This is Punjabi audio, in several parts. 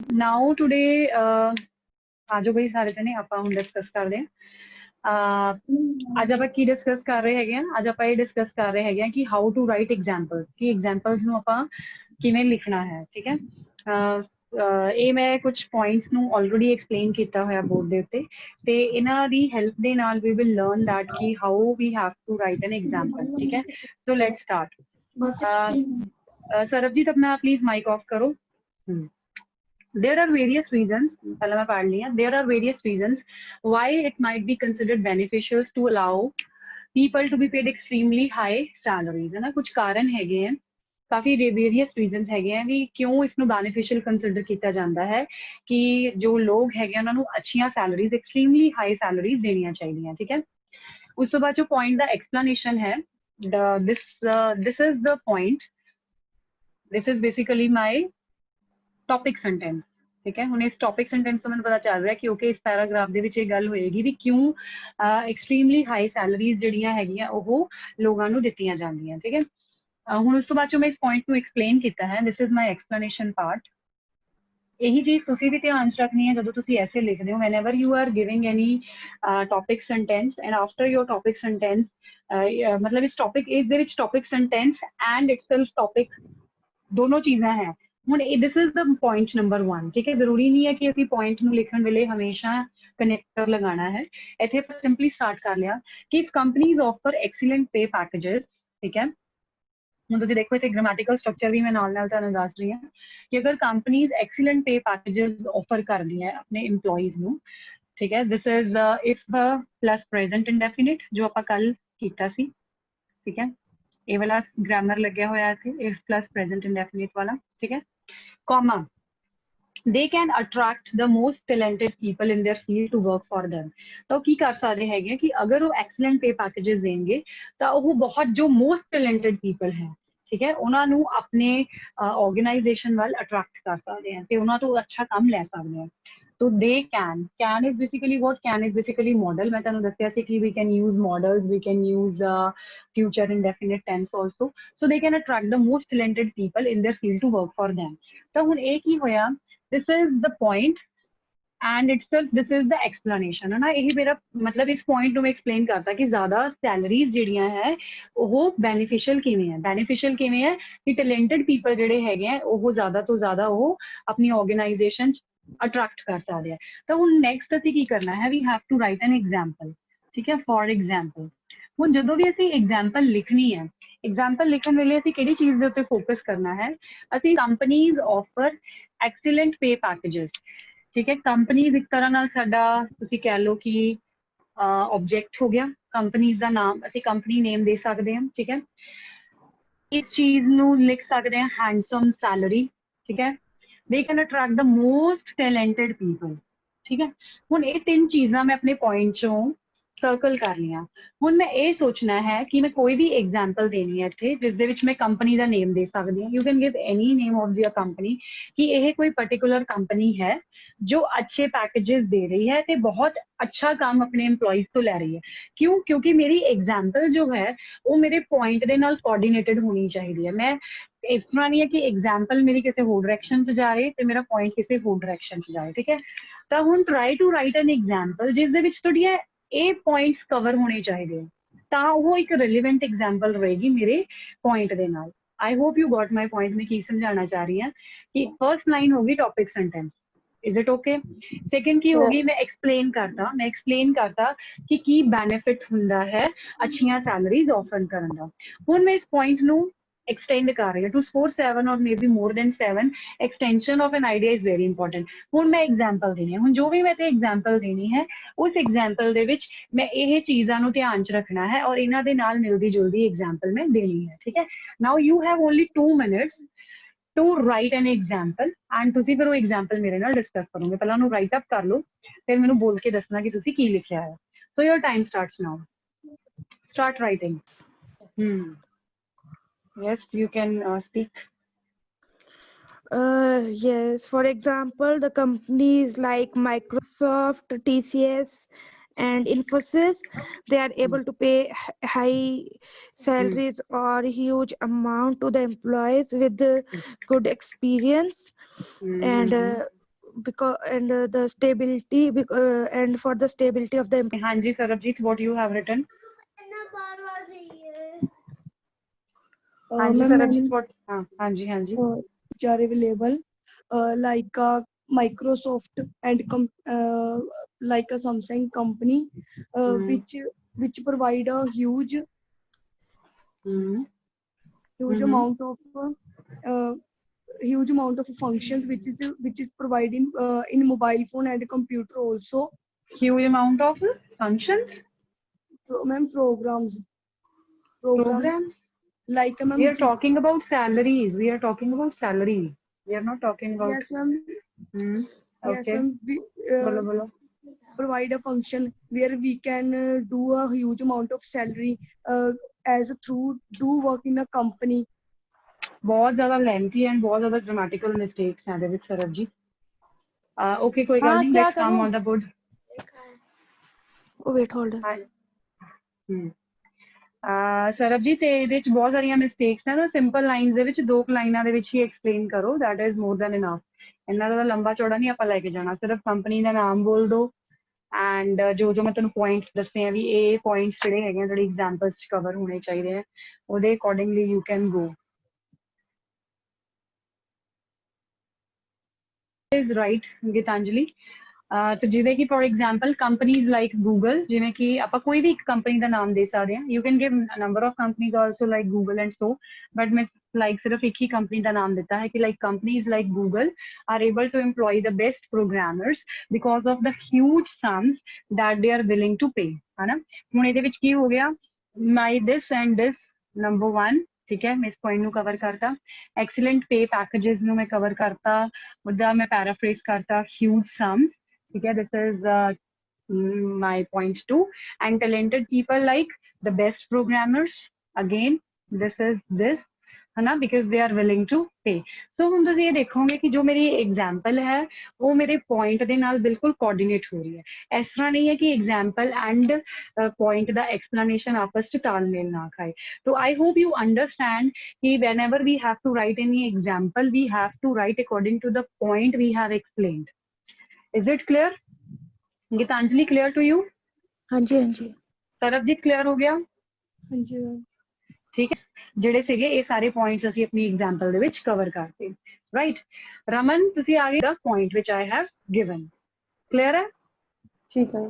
ਨਾਓ ਟੂਡੇ ਆਜੋ ਬਈ ਸਾਰੇ ਜਣੇ ਆਪਾਂ ਹੁਣ ਡਿਸਕਸ ਕਰਦੇ ਹਾਂ। ਅੱਜ ਆਪਾਂ ਕੀ ਡਿਸਕਸ ਕਰ ਰਹੇ ਹੈਗੇ ਆ, ਅੱਜ ਆਪਾਂ ਇਹ ਡਿਸਕਸ ਕਰ ਰਹੇ ਹੈਗੇ ਆ ਕਿ ਹਾਊ ਟੂ ਰਾਈਟ ਐਗਜ਼ਾਮਪਲ, ਕਿ ਐਗਜ਼ਾਮਪਲਸ ਨੂੰ ਆਪਾਂ ਕਿਵੇਂ ਲਿਖਣਾ ਹੈ। ਠੀਕ ਹੈ, ਇਹ ਮੈਂ ਕੁਝ ਪੁਆਇੰਟਸ ਨੂੰ ਆਲਰੇਡੀ ਐਕਸਪਲੇਨ ਕੀਤਾ ਹੋਇਆ ਬੋਰਡ ਦੇ ਉੱਤੇ, ਤੇ ਇਹਨਾਂ ਦੀ ਹੈਲਪ ਦੇ ਨਾਲ ਵੀ ਵਿਲ ਲਰਨ ਦੈਟ ਕਿ how we have to write an example. ਠੀਕ ਹੈ, ਸੋ ਲੈਟਸ ਸਟਾਰਟ। ਸਰਬਜੀਤ अपना प्लीज माइक ऑफ करो। There are various reasons, there are various reasons why it might be considered beneficial to allow people to be paid extremely high salaries, है ना। कुछ कारण हैगे हैं, काफी वेरियस रीजनस हैगे हैं भी क्यों इसनों बेनिफिशियल कंसिडर किया जाता है कि जो लोग हैगे उन्होंने अच्छियां सैलरीज, एक्सट्रीमली हाई सैलरीज देनियां चाहिए। ठीक है, उस तो बाद जो पॉइंट दा एक्सप्लेनेशन है, this is the point, this is basically my topic sentence. ठीक है, ਹੁਣ ਇਸ ਟੌਪਿਕ ਸੈਂਟੈਂਸ ਤੋਂ ਮੈਨੂੰ ਪਤਾ ਚੱਲ ਰਿਹਾ ਕਿ ਓਕੇ ਇਸ ਪੈਰਾਗ੍ਰਾਫ ਦੇ ਵਿੱਚ ਇਹ ਗੱਲ ਹੋਏਗੀ ਵੀ ਕਿਉਂ ਐਕਸਟ੍ਰੀਮਲੀ ਹਾਈ ਸੈਲਰੀਜ਼ ਜਿਹੜੀਆਂ ਹੈਗੀਆਂ ਉਹ ਲੋਕਾਂ ਨੂੰ ਦਿੱਤੀਆਂ ਜਾਂਦੀਆਂ। ਠੀਕ ਹੈ, ਹੁਣ ਉਸ ਤੋਂ ਬਾਅਦ ਜੋ ਮੈਂ ਇਸ ਪੁਆਇੰਟ ਨੂੰ ਐਕਸਪਲੇਨ ਕੀਤਾ ਹੈ, this is my explanation part. ਇਹੀ ਚੀਜ਼ ਤੁਸੀਂ ਵੀ ਧਿਆਨ 'ਚ ਰੱਖਣੀ ਹੈ ਜਦੋਂ ਤੁਸੀਂ ਐਸੇ ਲਿਖਦੇ ਹੋ, whenever you are giving any topic sentence and after your topic sentence, ਮਤਲਬ ਇਸ ਦੇ ਵਿੱਚ topic sentence and itself topic ਦੋਨੋਂ ਚੀਜ਼ਾਂ ਹੈ। ਹੁਣ this is the point number 1। ਠੀਕ ਹੈ, ਜ਼ਰੂਰੀ ਨਹੀਂ ਹੈ ਕਿ ਅਸੀਂ ਪੁਆਇੰਟ ਨੂੰ ਲਿਖਣ ਵੇਲੇ ਹਮੇਸ਼ਾ ਕਨੈਕਟਰ ਲਗਾਉਣਾ ਹੈ। ਇੱਥੇ ਆਪਾਂ ਸਿੰਪਲੀ ਸਟਾਰਟ ਕਰ ਲਿਆ ਕਿ ਕੰਪਨੀਜ਼ ਆਫਰ ਐਕਸੀਲੈਂਟ ਪੇ ਪੈਕੇजेस। ਠੀਕ ਹੈ, ਹੁਣ ਤੁਸੀਂ ਦੇਖੋ ਇੱਥੇ ਗ੍ਰਾਮੈਟਿਕਲ ਸਟਰਕਚਰ ਵੀ ਮੈਂ ਨਾਲ ਨਾਲ ਤੁਹਾਨੂੰ ਦੱਸ ਰਹੀ ਹਾਂ ਕਿ ਅਗਰ ਕੰਪਨੀਜ਼ ਐਕਸੀਲੈਂਟ ਪੇ ਪੈਕੇजेस ਆਫਰ ਕਰਦੀਆਂ ਆਪਣੇ EMPLOYEES ਨੂੰ। ਠੀਕ ਹੈ, this is if plus present indefinite ਜੋ ਆਪਾਂ ਕੱਲ ਕੀਤਾ ਸੀ। ਠੀਕ ਹੈ, ਇਹ ਵਾਲਾ ਗ੍ਰਾਮਰ ਲੱਗਿਆ ਹੋਇਆ ਇੱਥੇ, ਇਫ ਪਲੱਸ ਪ੍ਰੈਜ਼ੈਂਟ ਇੰਡੈਫੀਨਿਟ ਵਾਲਾ। ਠੀਕ ਹੈ, comma, they can attract the most talented people in their field to work for them। ਤਾਂ ਕੀ ਕਰ ਸਕਦੇ ਹੈਗੇ ਕਿ ਅਗਰ ਉਹ ਐਕਸਲੈਂਟ ਪੇ ਪੈਕੇजेस ਦੇਣਗੇ ਤਾਂ ਉਹ ਬਹੁਤ ਜੋ ਮੋਸਟ ਟੈਲੈਂਟਡ ਪੀਪਲ ਹੈ, ਠੀਕ ਹੈ, ਉਹਨਾਂ ਨੂੰ ਆਪਣੇ ਆਰਗੇਨਾਈਜੇਸ਼ਨ ਵੱਲ ਅਟਰੈਕਟ ਕਰ ਸਕਦੇ ਆ ਤੇ ਉਹਨਾਂ ਤੋਂ ਅੱਛਾ ਕੰਮ ਲੈ ਸਕਦੇ ਆ। So they can is basically what? Can is basically model। मैं ਤੁਹਾਨੂੰ ਦੱਸਿਆ ਸੀ ਕਿ we can use models, we can use future indefinite tense also। So they can attract the most talented people in their field to work for them। ਤਾਂ ਹੁਣ ਇਹ ਕੀ ਹੋਇਆ, this is the point and itself this is the explanation, है ना। यही मेरा मतलब इस point ਨੂੰ मैं explain करता कि ज़्यादा salaries ਜਿਹੜੀਆਂ ਹੈ ਉਹ beneficial ਕਿਵੇਂ ਹੈ। beneficial ਕਿਵੇਂ ਹੈ ਕਿ talented people ਜਿਹੜੇ ਹੈਗੇ ਆ ਉਹ ਜ਼ਿਆਦਾ ਤੋਂ ਜ਼ਿਆਦਾ ਉਹ ਆਪਣੀ organization ਅਟਰੈਕਟ ਕਰ ਸਕਦੇ ਆ। ਤਾਂ ਹੁਣ ਨੈਕਸਟ ਅਸੀਂ ਕੀ ਕਰਨਾ ਹੈ, we have to write an example. ਠੀਕ ਹੈ, ਫॉर एग्जांपल ਹੁਣ ਜਦੋਂ ਵੀ ਅਸੀਂ ਐਗਜ਼ਾਮਪਲ ਲਿਖਣੀ ਹੈ, ਐਗਜ਼ਾਮਪਲ ਲਿਖਣ ਵੇਲੇ ਅਸੀਂ ਕਿਹੜੀ ਚੀਜ਼ ਦੇ ਉੱਤੇ ਫੋਕਸ ਕਰਨਾ ਹੈ, ਅਸੀਂ ਕੰਪਨੀਜ਼ ਆਫਰ ਐਕਸੀਲੈਂਟ ਪੇ ਪੈਕੇजेस। ਠੀਕ ਹੈ, ਕੰਪਨੀਜ਼ ਇੱਕ ਤਰ੍ਹਾਂ ਨਾਲ ਸਾਡਾ ਤੁਸੀਂ ਕਹਿ ਲਓ ਕਿ ਆਬਜੈਕਟ ਹੋ ਗਿਆ। ਕੰਪਨੀਜ਼ ਦਾ ਨਾਮ ਅਸੀਂ ਕੰਪਨੀ ਨੇਮ ਦੇ ਸਕਦੇ ਹਾਂ। ਠੀਕ ਹੈ, ਇਸ ਚੀਜ਼ ਨੂੰ ਲਿਖ ਸਕਦੇ ਹਾਂ ਹੈਂਡਸਮ ਸੈਲਰੀ। ਠੀਕ ਹੈ, they can attract the most talented people। ਠੀਕ ਹੈ, ਹੁਣ ਇਹ ਤਿੰਨ ਚੀਜ਼ਾਂ ਮੈਂ ਆਪਣੇ ਪੁਆਇੰਟ ਚੋਂ ਸਰਕਲ ਕਰ ਲਈਆਂ। ਹੁਣ ਮੈਂ ਇਹ ਸੋਚਣਾ ਹੈ ਕਿ ਮੈਂ ਕੋਈ ਵੀ ਐਗਜ਼ਾਮਪਲ ਦੇਣੀ ਹੈ ਇੱਥੇ ਜਿਸ ਦੇ ਵਿੱਚ ਮੈਂ ਕੰਪਨੀ ਦਾ ਨੇਮ ਦੇ ਸਕਦੀ ਹਾਂ। You can give any name of your company ਕਿ ਇਹ ਕੋਈ ਪਾਰਟਿਕੂਲਰ ਕੰਪਨੀ ਹੈ ਜੋ ਅੱਛੇ ਪੈਕੇजेस ਦੇ ਰਹੀ ਹੈ ਤੇ ਬਹੁਤ ਅੱਛਾ ਕੰਮ ਆਪਣੇ EMPLOYEES ਤੋਂ ਲੈ ਰਹੀ ਹੈ। ਕਿਉਂ? ਕਿਉਂਕਿ ਮੇਰੀ ਐਗਜ਼ਾਮਪਲ ਜੋ ਹੈ ਉਹ ਮੇਰੇ ਪੁਆਇੰਟ ਦੇ ਨਾਲ ਕੋਆਰਡੀਨੇਟਡ ਹੋਣੀ ਚਾਹੀਦੀ ਹੈ। ਮੈਂ ਇਸ ਤਰ੍ਹਾਂ ਨਹੀਂ ਹੈ ਕਿ ਐਗਜ਼ਾਮਪਲ ਮੇਰੀ ਕਿਸੇ ਹੋਰ ਡਾਇਰੈਕਸ਼ਨ 'ਚ ਜਾਏ ਤੇ ਮੇਰਾ ਪੁਆਇੰਟ ਕਿਸੇ ਹੋਰ ਡਾਇਰੈਕਸ਼ਨ 'ਚ ਜਾਏ। ਠੀਕ ਹੈ, ਤਾਂ ਹੁਣ try to write an example ਜਿਸ ਦੇ ਵਿੱਚ ਤੁਹਾਡੀਆਂ ਇਹ ਪੁਆਇੰਟਸ ਕਵਰ ਹੋਣੇ ਚਾਹੀਦੇ ਆ, ਤਾਂ ਉਹ ਇੱਕ ਰਿਲੇਵੈਂਟ ਐਗਜ਼ਾਮਪਲ ਰਹੇਗੀ ਮੇਰੇ ਪੁਆਇੰਟ ਦੇ ਨਾਲ। I hope you got my point. ਮੈਂ ਕੀ ਸਮਝਾਉਣਾ ਚਾਹ ਰਹੀ ਹਾਂ ਕਿ ਫਰਸਟ ਲਾਈਨ ਹੋਗੀ topic sentence, is it okay. Second ਕੀ ਹੋਗੀ, ਮੈਂ ਐਕਸਪਲੇਨ ਕਰਤਾ ਕਿ ਕੀ ਬੈਨੀਫਿਟ ਹੁੰਦਾ ਹੈ ਅੱਛੀਆਂ ਸੈਲਰੀਜ਼ ਆਫਰ ਕਰਨ ਦਾ। ਹੁਣ ਮੈਂ ਇਸ ਪੁਆਇੰਟ ਨੂੰ extend ਕਰ ਰਹੀ ਹਾਂ to score 7 or maybe more than 7। extension of an idea is very important। ਹੁਣ ਮੈਂ ਐਗਜ਼ਾਮਪਲ ਦੇਣੀ ਹੈ, ਹੁਣ ਜੋ ਵੀ ਮੈਂ ਤੇ ਐਗਜ਼ਾਮਪਲ ਦੇਣੀ ਹੈ ਉਸ ਐਗਜ਼ਾਮਪਲ ਦੇ ਵਿੱਚ ਮੈਂ ਇਹ ਚੀਜ਼ਾਂ ਨੂੰ ਧਿਆਨ 'ਚ ਰੱਖਣਾ ਹੈ ਔਰ ਇਹਨਾਂ ਦੇ ਨਾਲ ਮਿਲਦੀ ਜੁਲਦੀ ਐਗਜ਼ਾਮਪਲ ਮੈਂ ਦੇਣੀ ਹੈ। ਠੀਕ ਹੈ, now you have only 2 minutes to write an example and ਤੁਸੀਂ ਫਿਰ ਉਹ ਐਗਜ਼ਾਮਪਲ ਮੇਰੇ ਨਾਲ ਡਿਸਕਸ ਕਰੋਗੇ। ਪਹਿਲਾਂ ਉਹਨੂੰ ਰਾਈਟ ਅਪ ਕਰ ਲਓ, ਫਿਰ ਮੈਨੂੰ ਬੋਲ ਕੇ ਦੱਸਣਾ ਕਿ ਤੁਸੀਂ ਕੀ ਲਿਖਿਆ ਹੈ। So your time starts now, start writing. Yes, you can speak. Yes, for example, the companies like Microsoft, TCS, and Infosys, they are able to pay high salaries or huge amount to the employees with good experience. And because and the stability and for the stability of the हाँ जी Sarabjit, what you have written? हाँ जी Sarabjit, what? हाँ जी हाँ जी. which are available like Microsoft and like a Samsung company which provide a huge amount of huge amount of functions which is providing in mobile phone and computer also. Huge amount of functions. Programs. Like We are talking about salaries. We are talking about salary. We are not talking about. Yes ma'am. Yes Okay. ma'am. We bolo. provide a function where we can do a huge amount of salary as through do work in a company. बहुत ज़्यादा lengthy and बहुत ज़्यादा grammatical mistakes हैं देविक सरब जी. Okay, कोई गल नहीं. Let's come on the board. Oh wait, hold on. ਸਰਬ ਜੀ ਤੇ ਇਹਦੇ ਵਿੱਚ ਬਹੁਤ ਸਾਰੀਆਂ ਮਿਸਟੇਕਸ ਨੇ ਨਾ. ਸਿੰਪਲ ਲਾਈਨਸ ਦੇ ਵਿੱਚ 2 ਲਾਈਨਾਂ ਦੇ ਵਿੱਚ ਹੀ ਐਕਸਪਲੇਨ ਕਰੋ. That is more than enough. ਇੰਨਾ ਜ਼ਿਆਦਾ ਲੰਬਾ ਚੌੜਾ ਨਹੀਂ ਆਪਾਂ ਲੈ ਕੇ ਜਾਣਾ. ਸਿਰਫ ਕੰਪਨੀ ਦਾ ਨਾਮ ਬੋਲ ਦਿਓ ਐਂਡ ਜੋ ਮੈਂ ਤੁਹਾਨੂੰ ਪੁਆਇੰਟਸ ਦੱਸੇ ਆ ਵੀ ਇਹ ਪੁਆਇੰਟਸ ਜਿਹੜੇ ਹੈਗੇ ਆ ਜਿਹੜੇ ਐਗਜ਼ਾਮਪਲਸ 'ਚ ਕਵਰ ਹੋਣੇ ਚਾਹੀਦੇ ਆ ਉਹਦੇ accordingly you can go. is right Gitanjali. तो ਜਿਵੇਂ ਕਿ for example companies like Google, ਜਿਵੇਂ ਕਿ ਆਪਾਂ ਕੋਈ ਵੀ ਇੱਕ ਕੰਪਨੀ ਦਾ ਨਾਮ ਦੇ ਸਕਦੇ ਹਾਂ. You can give number of companies also like Google and so, but ਮੈਂ ਲਾਈਕ ਸਿਰਫ ਇੱਕ ਹੀ ਕੰਪਨੀ ਦਾ ਨਾਮ ਦਿੱਤਾ ਹੈ ਕਿ like companies like Google are able to employ the best programmers because of the huge sums that they are willing to pay. ਹੈ ਨਾ. ਹੁਣ ਇਹਦੇ ਵਿੱਚ ਕੀ ਹੋ ਗਿਆ, my this and this number 1. ठीक है, मैं इस पॉइंट ਨੂੰ कवर करता. एक्सीलेंट पे पैकेजेस ਨੂੰ मैं कवर करता. ਉਹਦਾ मैं पैराफ्रेज करता. Huge sums. ठीक है, this is my point 2. And talented people like the best programmers, again this is this, है ना, because they are willing to pay. So ਹੁਣ ਤੁਸੀਂ ਇਹ ਦੇਖੋਗੇ ਕਿ ਜੋ ਮੇਰੀ एग्जांपल है वो मेरे पॉइंट ਦੇ ਨਾਲ ਬਿਲਕੁਲ ਕੋਆਰਡੀਨੇਟ ਹੋ ਰਹੀ ਹੈ. ਇਸ ਤਰ੍ਹਾਂ ਨਹੀਂ ਹੈ ਕਿ example and point the explanation आपस ਚ ਤਾਲਮੇਲ ਨਾ ਖਾਏ. So I hope you understand कि whenever we have to write any example, we have to write according to the point we have explained. Is it clear? Gitanjali, clear to you? हाँ जी. सरबजीत clear हो गया? हाँ जी. ठीक है, ਜਿਹੜੇ ਸੀਗੇ ਇਹ ਸਾਰੇ ਪੁਆਇੰਟਸ ਅਸੀਂ ਆਪਣੀ ਐਗਜ਼ਾਮਪਲ ਦੇ ਵਿੱਚ ਕਵਰ ਕਰਤੇ. ਰਾਈਟ ਰਮਨ, ਤੁਸੀਂ ਆ ਗਏ ਦਾ ਪੁਆਇੰਟ ਵਿਚ ਆਈ ਹੈਵ ਗਿਵਨ. ਕਲੀਅਰ ਹੈ? ਠੀਕ ਹੈ.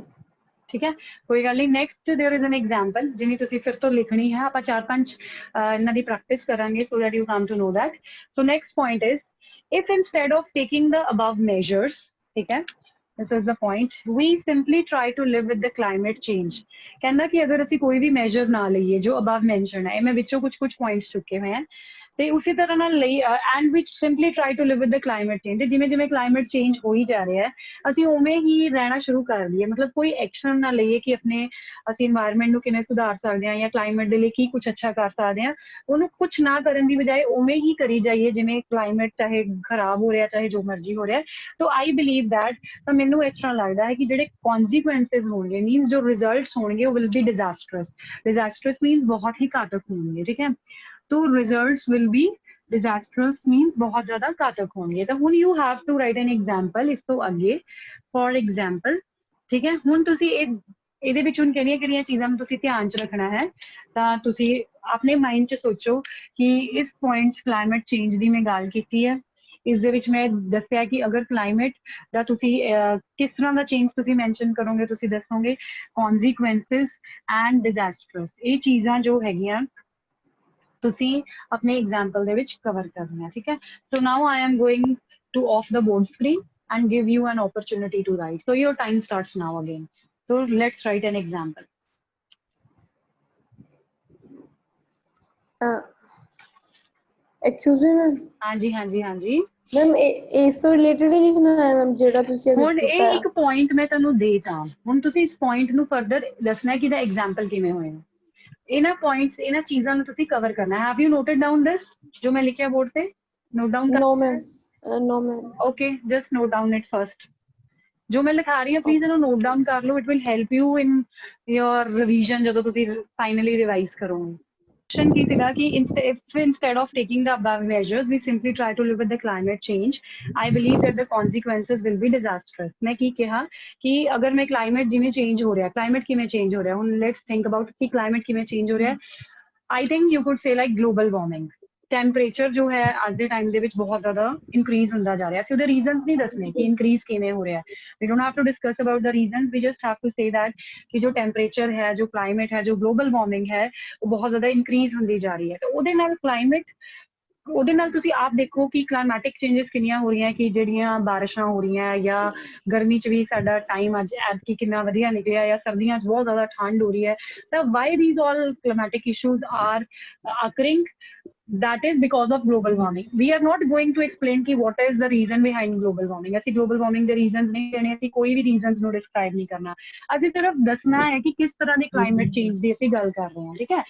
ਠੀਕ ਹੈ, ਕੋਈ ਗੱਲ ਨਹੀਂ. Next there is an example ਜਿਹਨੀ ਤੁਸੀਂ ਫਿਰ ਤੋਂ ਲਿਖਣੀ ਹੈ. ਆਪਾਂ 4-5 ਇਹਨਾਂ ਦੀ ਪ੍ਰੈਕਟਿਸ ਕਰਾਂਗੇ so that you come to know that. So next point is, if instead of taking the above measures, ਠੀਕ ਹੈ, this is the point, we simply try to live with the climate change. ਕਹਿੰਦਾ ਕਿ ਅਗਰ ਅਸੀਂ ਕੋਈ ਵੀ ਮੈਜਰ ਨਾ ਲਈਏ ਜੋ above mentioned ਹੈ, ਮੈਂ ਵਿੱਚੋਂ ਕੁਝ ਪੁਆਇੰਟਸ ਚੁੱਕੇ ਹੋਏ ਹਨ ਤੇ ਉਸੇ ਤਰ੍ਹਾਂ ਨਾਲ ਲਈ and which simply try to live with the climate change. ਜਿਵੇਂ ਜਿਵੇਂ ਕਲਾਈਮੇਟ ਚੇਂਜ ਹੋ ਹੀ ਜਾ ਰਿਹਾ ਹੈ ਅਸੀਂ ਉਵੇਂ ਹੀ ਰਹਿਣਾ ਸ਼ੁਰੂ ਕਰ ਦਈਏ. ਮਤਲਬ ਕੋਈ ਐਕਸ਼ਨ ਨਾ ਲਈਏ ਕਿ ਆਪਣੇ ਅਸੀਂ ਇਨਵਾਇਰਨਮੈਂਟ ਨੂੰ ਕਿਵੇਂ ਸੁਧਾਰ ਸਕਦੇ ਹਾਂ ਜਾਂ ਕਲਾਈਮੇਟ ਦੇ ਲਈ ਕੀ ਕੁਝ ਅੱਛਾ ਕਰ ਸਕਦੇ ਹਾਂ. ਉਹਨੂੰ ਕੁਝ ਨਾ ਕਰਨ ਦੀ ਬਜਾਏ ਉਵੇਂ ਹੀ ਕਰੀ ਜਾਈਏ ਜਿਵੇਂ ਕਲਾਈਮੇਟ ਚਾਹੇ ਖਰਾਬ ਹੋ ਰਿਹਾ ਚਾਹੇ ਜੋ ਮਰਜ਼ੀ ਹੋ ਰਿਹਾ. ਸੋ ਆਈ ਬਿਲੀਵ ਦੈਟ, ਤਾਂ ਮੈਨੂੰ ਇਸ ਤਰ੍ਹਾਂ ਲੱਗਦਾ ਹੈ ਕਿ ਜਿਹੜੇ ਕੌਨਸੀਕੁਐਂਸਿਸ ਹੋਣਗੇ, ਮੀਨਸ ਜੋ ਰਿਜ਼ਲਟਸ ਹੋਣਗੇ ਉਹ ਵਿਲ ਬੀ ਡਿਜ਼ਾਸਟਰਸ. ਡਿਜ਼ਾਸਟਰਸ ਮੀਨਸ ਬਹੁਤ ਹੀ ਘਾਤਕ ਹੋਣਗੇ. ਠੀਕ ਹੈ, तो results will be disastrous means बहुत ज़्यादा घातक होंगे. तो ਹੁਣ you have to write an example ਇਸ ਤੋਂ ਅੱਗੇ. For example, ठीक है, ਹੁਣ ਤੁਸੀਂ ਇਹਦੇ ਵਿੱਚ ਹੁਣ ਕਿਹੜੀਆਂ ਚੀਜ਼ਾਂ ਨੂੰ ਤੁਸੀਂ ਧਿਆਨ 'ਚ ਰੱਖਣਾ ਹੈ. ਤਾਂ ਤੁਸੀਂ ਆਪਣੇ ਮਾਈਂਡ 'ਚ ਸੋਚੋ ਕਿ ਇਸ ਪੁਆਇੰਟ 'ਚ ਕਲਾਈਮੇਟ ਚੇਂਜ ਦੀ ਮੈਂ ਗੱਲ ਕੀਤੀ ਹੈ. ਇਸ ਦੇ ਵਿੱਚ ਮੈਂ ਦੱਸਿਆ ਕਿ ਅਗਰ ਕਲਾਈਮੇਟ ਦਾ ਤੁਸੀਂ ਕਿਸ ਤਰ੍ਹਾਂ ਦਾ ਚੇਂਜ ਤੁਸੀਂ ਮੈਂਸ਼ਨ ਕਰੋਗੇ, ਤੁਸੀਂ ਦੱਸੋਗੇ ਕੌਨਸੀਕੁਐਂਸਿਸ ਐਂਡ ਡਿਜ਼ਾਸਟਰਸ. ਇਹ ਚੀਜ਼ਾਂ ਜੋ ਹੈਗੀਆਂ ਤੁਸੀਂ ਆਪਣੇ ਐਗਜ਼ਾਮਪਲ ਦੇ ਵਿੱਚ ਕਵਰ ਕਰਨਾ. ਠੀਕ ਹੈ, so now I am going to off the board screen and give you an opportunity to write. So your time starts now again. So let's write an example. Excuse me ma'am. ਹਾਂਜੀ. ਮੈਮ ਇਸ ਤੋਂ ਰਿਲੇਟਡ ਹੀ ਲਿਖਣਾ ਹੈ ਮੈਮ ਜਿਹੜਾ ਤੁਸੀਂ ਹੁਣ ਇਹ ਇੱਕ ਪੁਆਇੰਟ ਮੈਂ ਤੁਹਾਨੂੰ ਦੇਤਾ. ਹੁਣ ਤੁਸੀਂ ਇਸ ਪੁਆਇੰਟ ਨੂੰ ਫਰਦਰ ਦੱਸਣਾ ਕਿ ਇਹਦਾ ਐਗਜ਼ਾਮਪਲ ਕਿਵੇਂ ਹੋਏਗਾ. ਇਹਨਾਂ ਪੁਆਇੰਟਸ ਇਹਨਾਂ ਚੀਜ਼ਾਂ ਨੂੰ ਤੁਸੀਂ ਕਵਰ ਕਰਨਾ. ਹੈਵ ਯੂ ਨੋਟਡ ਡਾਊਨ ਦਿਸ ਜੋ ਮੈਂ ਲਿਖਿਆ ਬੋਰਡ ਤੇ? ਨੋਟ ਡਾਊਨ ਕਰ? No ma'am. Okay, just note down it first. ਜੋ ਮੈਂ ਲਿਖਾ ਰਹੀ ਹਾਂ ਪਲੀਜ਼ ਇਹਨੂੰ ਨੋਟ ਡਾਊਨ ਕਰ ਲਓ. It will help you in your revision ਜਦੋਂ ਤੁਸੀਂ ਫਾਈਨਲੀ ਰਿਵਾਈਜ਼ ਕਰੋਗੇ. की सीधा कि instead of taking the above measures, we simply try to live with the climate change. I believe that the consequences will be disastrous. मैं की कहा कि अगर मैं climate जिमें change हो रहा है, climate किमें change हो रहा है, let's think about कि climate किमें change हो रहा है. I think you could say like global warming. Temperature जो है आज के टाइम ਦੇ ਵਿੱਚ बहुत ज्यादा इंक्रीज ਹੁੰਦਾ जा रहा है. सिर्फ रीजंस नहीं दसने कि इंक्रीज किਵੇਂ हो रहा है. We don't have to discuss about the reasons, we just have to say that कि जो टेम्परेचर है, जो क्लाइमेट है, जो ग्लोबल वार्मिंग है, वो बहुत ज्यादा इंक्रीज ਹੁੰਦੀ ਜਾ ਰਹੀ ਹੈ. तो ਉਹਦੇ ਨਾਲ क्लाइमेट ਉਹਦੇ ਨਾਲ ਤੁਸੀਂ ਆਪ ਦੇਖੋ ਕਿ ਕਲਾਈਮੈਟਿਕ ਚੇਂजेस ਕਿੰਨੀਆਂ ਹੋ ਰਹੀਆਂ ਕਿ ਜਿਹੜੀਆਂ ਬਾਰਿਸ਼ਾਂ ਹੋ ਰਹੀਆਂ ਜਾਂ ਗਰਮੀ ਚ ਵੀ ਸਾਡਾ ਟਾਈਮ ਅੱਜ ਐਤਕੀ ਕਿੰਨਾ ਵਧੀਆ ਨਿਕਲਿਆ ਜਾਂ ਸਰਦੀਆਂ ਚ ਬਹੁਤ ਜ਼ਿਆਦਾ ਠੰਡ ਹੋ ਰਹੀ ਹੈ. ਤਾਂ Y these all climatic issues are occurring? That is because of global warming. We are not going to explain ki what is the reason behind global warming. ਅਸੀਂ global warming ਦੇ reasons ਨਹੀਂ ਦੇਣੇ, ਅਸੀਂ ਕੋਈ ਵੀ reasons ਨੂੰ describe ਨਹੀਂ ਕਰਨਾ. ਅਸੀਂ ਸਿਰਫ ਦੱਸਣਾ ਹੈ ਕਿ ਕਿਸ ਤਰ੍ਹਾਂ ਦੇ climate change ਦੀ ਅਸੀਂ ਗੱਲ ਕਰ ਰਹੇ ਹਾਂ. ਠੀਕ ਹੈ,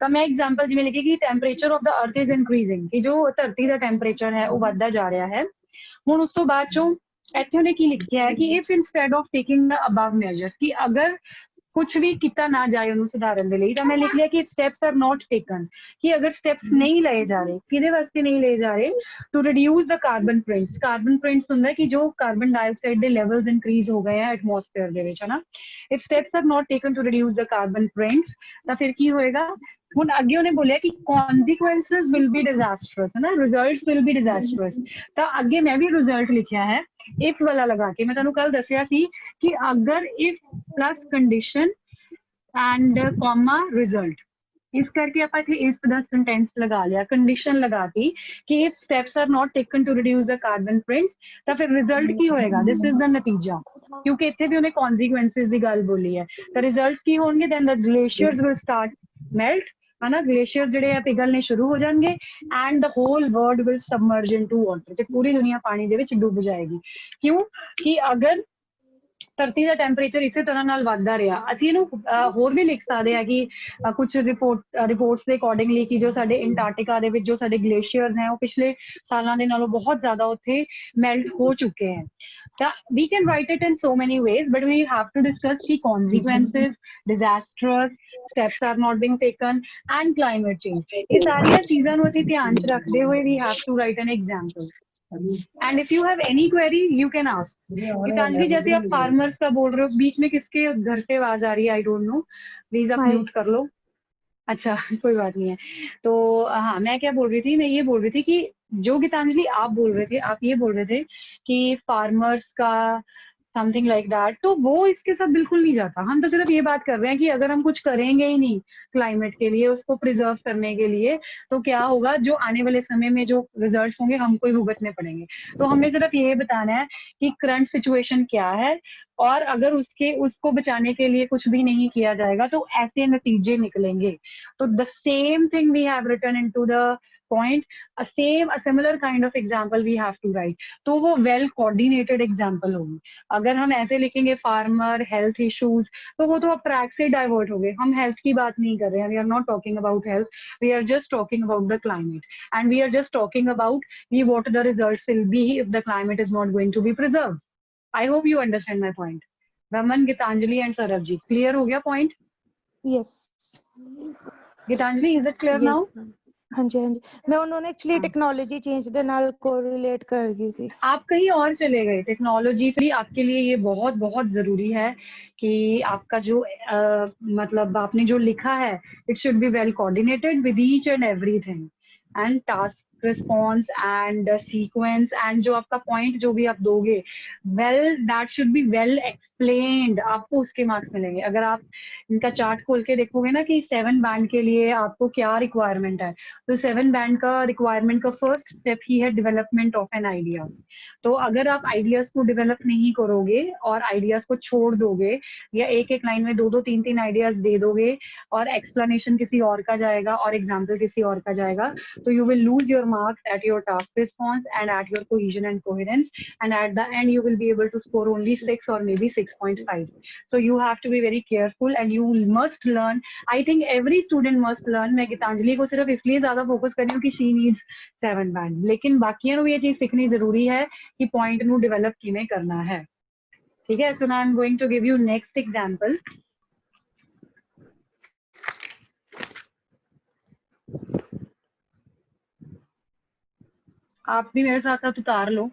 ਤਾਂ ਮੈਂ ਐਗਜ਼ਾਮਪਲ ਜਿਵੇਂ ਲਿਖੀ ਕਿ ਟੈਂਪਰੇਚਰ ਆਫ ਦਾ ਅਰਥ ਇਜ਼ ਇਨਕਰੀਜ਼ਿੰਗ, ਕਿ ਜੋ ਧਰਤੀ ਦਾ ਟੈਂਪਰੇਚਰ ਹੈ ਉਹ ਵੱਧਦਾ ਜਾ ਰਿਹਾ ਹੈ. ਹੁਣ ਉਸ ਤੋਂ ਬਾਅਦ ਚੋਂ ਇੱਥੇ ਉਹਨੇ ਕੀ ਲਿਖਿਆ ਹੈ ਕਿ if instead of taking the above measures, ਕਿ ਅਗਰ कुछ भी किया ना जाए उन्होंने सुधारन के लिए, तो मैं लिख लिया कि स्टेप्स आर नॉट टेकन, कि अगर स्टेप्स नहीं लिए जा रहे, किदे वास्ते नहीं लिए जा रहे, to reduce the carbon prints. Carbon prints होंगे कि जो कार्बन डाइऑक्साइड के लेवल्स इंक्रीज हो गए हैं एटमोसफेयर दे विच, है ना. If steps are not taken to reduce the carbon prints, तो फिर की होएगा. ਹੁਣ ਅੱਗੇ ਉਹਨੇ ਬੋਲਿਆ ਕਿ consequences will be disastrous, है ना, results will be disastrous. ਤਾਂ ਅੱਗੇ ਮੈਂ ਵੀ result ਲਿਖਿਆ ਹੈ if ਵਾਲਾ ਲਗਾ ਕੇ. ਮੈਂ ਤੁਹਾਨੂੰ ਕੱਲ ਦੱਸਿਆ ਸੀ ਕਿ ਅਗਰ if plus condition and comma result, ਇਸ ਕਰਕੇ ਆਪਾਂ ਇੱਥੇ ਇਸ ਦਾ ਸੈਂਟੈਂਸ ਲਗਾ ਲਿਆ, ਕੰਡੀਸ਼ਨ ਲਗਾਤੀ ਕਿ if steps are not taken to reduce the carbon prints, ਤਾਂ ਫਿਰ ਰਿਜ਼ਲਟ ਕੀ ਹੋਏਗਾ, this is the ਨਤੀਜਾ, ਕਿਉਂਕਿ ਇੱਥੇ ਵੀ ਉਹਨੇ consequences ਦੀ ਗੱਲ ਬੋਲੀ ਹੈ. ਤਾਂ ਰਿਜ਼ਲਟਸ ਕੀ ਹੋਣਗੇ, then the glaciers will start melt, है ना, ग्लेशियर ਜਿਹੜੇ ਆ ਪਿਘਲਣੇ ਸ਼ੁਰੂ ਹੋ ਜਾਣਗੇ, and the whole world will submerge into water, ਤੇ ਪੂਰੀ ਦੁਨੀਆ ਪਾਣੀ ਦੇ ਵਿੱਚ ਡੁੱਬ ਜਾਏਗੀ. ਕਿਉਂ ਕਿ ਅਗਰ ਧਰਤੀ ਦਾ ਟੈਂਪਰੇਚਰ ਇਸੇ ਤਰ੍ਹਾਂ ਨਾਲ ਵੱਧਦਾ ਰਿਹਾ, ਅਸੀਂ ਇਹਨੂੰ ਹੋਰ ਵੀ ਲਿਖ ਸਕਦੇ ਹਾਂ ਕਿ ਕੁਝ ਰਿਪੋਰਟਸ ਦੇ ਅਕੋਰਡਿੰਗਲੀ ਕਿ ਜੋ ਸਾਡੇ ਅੰਟਾਰਕਟਿਕਾ ਦੇ ਵਿੱਚ ਜੋ ਸਾਡੇ ਗਲੇਸ਼ੀਅਰਸ ਹੈ ਉਹ ਪਿਛਲੇ ਸਾਲਾਂ ਦੇ ਨਾਲੋਂ ਬਹੁਤ ਜ਼ਿਆਦਾ ਉੱਥੇ ਮੈਲਟ ਹੋ ਚੁੱਕੇ ਹੈ. We can write it in so many ways, but we have to discuss the consequences, disastrous, steps are not being taken, and climate change. ये सारियां चीज़ों को ਅਸੀਂ ਧਿਆਨ ਚ ਰੱਖਦੇ ਹੋਏ we have to write an example. And if you have any query, you can ask. Geetanjali, जैसे आप फार्मर्स का बोल रहे हो, बीच में किसके घर से आवाज आ रही है, आई डोंट नो, प्लीज आप म्यूट कर लो. अच्छा कोई बात नहीं है. तो हाँ, मैं क्या बोल रही थी, मैं ये बोल रही थी कि जो गीतांजलि आप बोल रहे थे, आप ये बोल रहे थे कि फार्मर्स का समथिंग लाइक दैट, तो वो इसके साथ बिल्कुल नहीं जाता. हम तो सिर्फ ये बात कर रहे हैं कि अगर हम कुछ करेंगे ही नहीं क्लाइमेट के लिए, उसको प्रिजर्व करने के लिए, तो क्या होगा, जो आने वाले समय में जो रिजल्ट्स होंगे हमको ही भुगतने पड़ेंगे. तो हमें सिर्फ ये बताना है कि करंट सिचुएशन क्या है, और अगर उसको बचाने के लिए कुछ भी नहीं किया जाएगा तो ऐसे नतीजे निकलेंगे. तो the same thing we have written into the point, a similar kind of example we have to write. तो वो well coordinated example होगी. अगर हम ऐसे लिखेंगे farmer health issues, तो वो तो अब ट्रैक से डाइवर्ट हो गए. हम हेल्थ की बात नहीं कर रहे हैं, we are not talking about health, we are just talking about the climate, and we are just talking about what the results will be if the climate is not going to be preserved. I hope you understand my point. Raman, Gitanjali and Sarab ji, clear हो गया point? Yes. Gitanjali, is it clear now? हाँ जी, हाँ जी. मैं उन्होंने एक्चुअली टेक्नोलॉजी चेंज ਦੇ ਨਾਲ कोरिलेट कर दी थी. आप कहीं और चले गए. टेक्नोलॉजी फ्री आपके लिए ये बहुत बहुत जरूरी है कि आपका जो मतलब आपने जो लिखा है, it should be well coordinated with each and everything, and task response and sequence, and जो आपका पॉइंट जो भी आप दोगे, well that should be well explained. आपको उसके मार्क्स मिलेंगे. अगर आप इनका चार्ट खोल के देखोगे ना कि 7 बैंड के लिए आपको क्या रिक्वायरमेंट है, तो 7 बैंड का रिक्वायरमेंट का फर्स्ट स्टेप ही है डेवलपमेंट ऑफ एन आइडिया. तो अगर आप आइडियाज को डेवलप नहीं करोगे और आइडियाज को छोड़ दोगे, या एक एक लाइन में 2-2, 3-3 आइडियाज दे दोगे और एक्सप्लेनेशन किसी और का जाएगा और एग्जाम्पल किसी और का जाएगा, तो you will lose your marks at your task response and at your cohesion and coherence, and at the end you will be able to score only 6 or maybe 6.5. So you have to be very careful and you must learn. I think every student must learn. मैं गीतांजलि को सिर्फ इसलिए ज्यादा फोकस कर रही हूँ कि she needs 7 band, लेकिन बाकियों को ये चीज सीखनी जरूरी है कि पॉइंट ਨੂੰ डेवलप किमें करना है. ठीक है. So now I'm going to give you next example. आप भी मेरे साथ साथ उतार लो,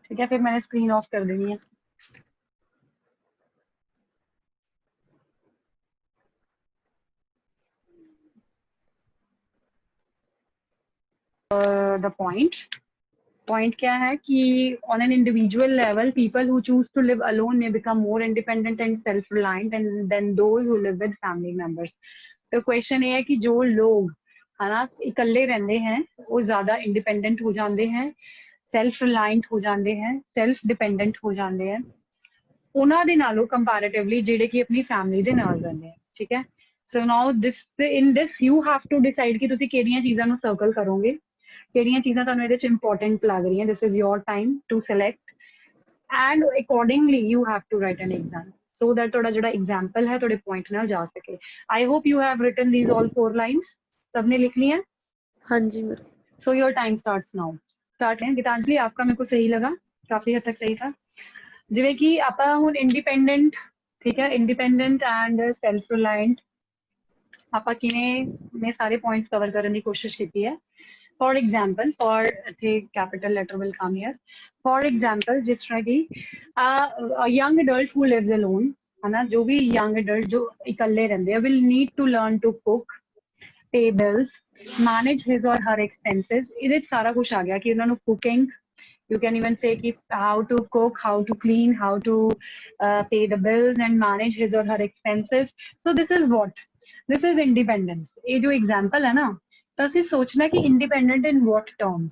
ठीक है, फिर मैंने स्क्रीन ऑफ कर देनी है। द पॉइंट क्या है कि on an individual level people who choose to live alone may become more independent and self reliant and then those who live with family members. तो क्वेश्चन ये है कि जो लोग है ना इकल्ले रहंदे हैं वो ज्यादा इंडिपेंडेंट हो जाते हैं, सेल्फ रिलायंट हो जाते हैं, सेल्फ डिपेंडेंट हो जाते हैं ਉਹਨਾਂ ਦੇ ਨਾਲੋਂ ਕੰਪੈरेटिवली ਜਿਹੜੇ ਕਿ ਆਪਣੀ ਫੈਮਿਲੀ ਦੇ ਨਾਲ ਰਹਿੰਦੇ ਆ। ਠੀਕ ਹੈ, so now this in this you have to decide ਕਿ ਤੁਸੀਂ ਕਿਹੜੀਆਂ ਚੀਜ਼ਾਂ ਨੂੰ ਸਰਕਲ ਕਰੋਗੇ, ਕਿਹੜੀਆਂ ਚੀਜ਼ਾਂ ਤੁਹਾਨੂੰ ਇਹਦੇ ਚ ਇੰਪੋਰਟੈਂਟ ਲੱਗ ਰਹੀਆਂ। This is your time to select and accordingly you have to write an exam so that ਤੁਹਾਡਾ ਜਿਹੜਾ एग्जाम्पल है ਤੁਹਾਡੇ पॉइंट ਨਾਲ ਜਾ सके। I hope you have written these all 4 lines, सबने लिख ली हैं? हाँ जी ma'am. So your time starts now. Start है गीतांजलि, आपका मेरे को सही लगा, काफी हद तक सही था। जिवें कि ਆਪਾਂ ਹੁਣ ਇੰਡੀਪੈਂਡੈਂਟ, ਠੀਕ ਹੈ, ਇੰਡੀਪੈਂਡੈਂਟ ਐਂਡ ਸੈਲਫ ਰਿਲਾਇੰਟ ਆਪਾਂ ਕਿਵੇਂ ਨੇ ਸਾਰੇ ਪੁਆਇੰਟਸ ਕਵਰ ਕਰਨ ਦੀ ਕੋਸ਼ਿਸ਼ ਕੀਤੀ ਹੈ। ਫॉर एग्जाम्पल, फॉर ਇੱਥੇ capital letter will come here. For example जिस तरह की young adult who lives alone है ना, जो भी यंग अडल्ट जो इकल्ले रहंदे हैं will need to learn to cook, pay bills, manage his और हर एक्सपेंसेस। ਇਹਦੇ ਚ ਸਾਰਾ ਕੁਝ ਆ ਗਿਆ ਕਿ ਉਹਨਾਂ ਨੂੰ cooking, you can even say कि how to cook, how to clean, how to pay the bills and manage his or her expenses. So this is what, this is independence। ये जो example है ना, तो ਅਸੀਂ सोचना कि independent in what terms,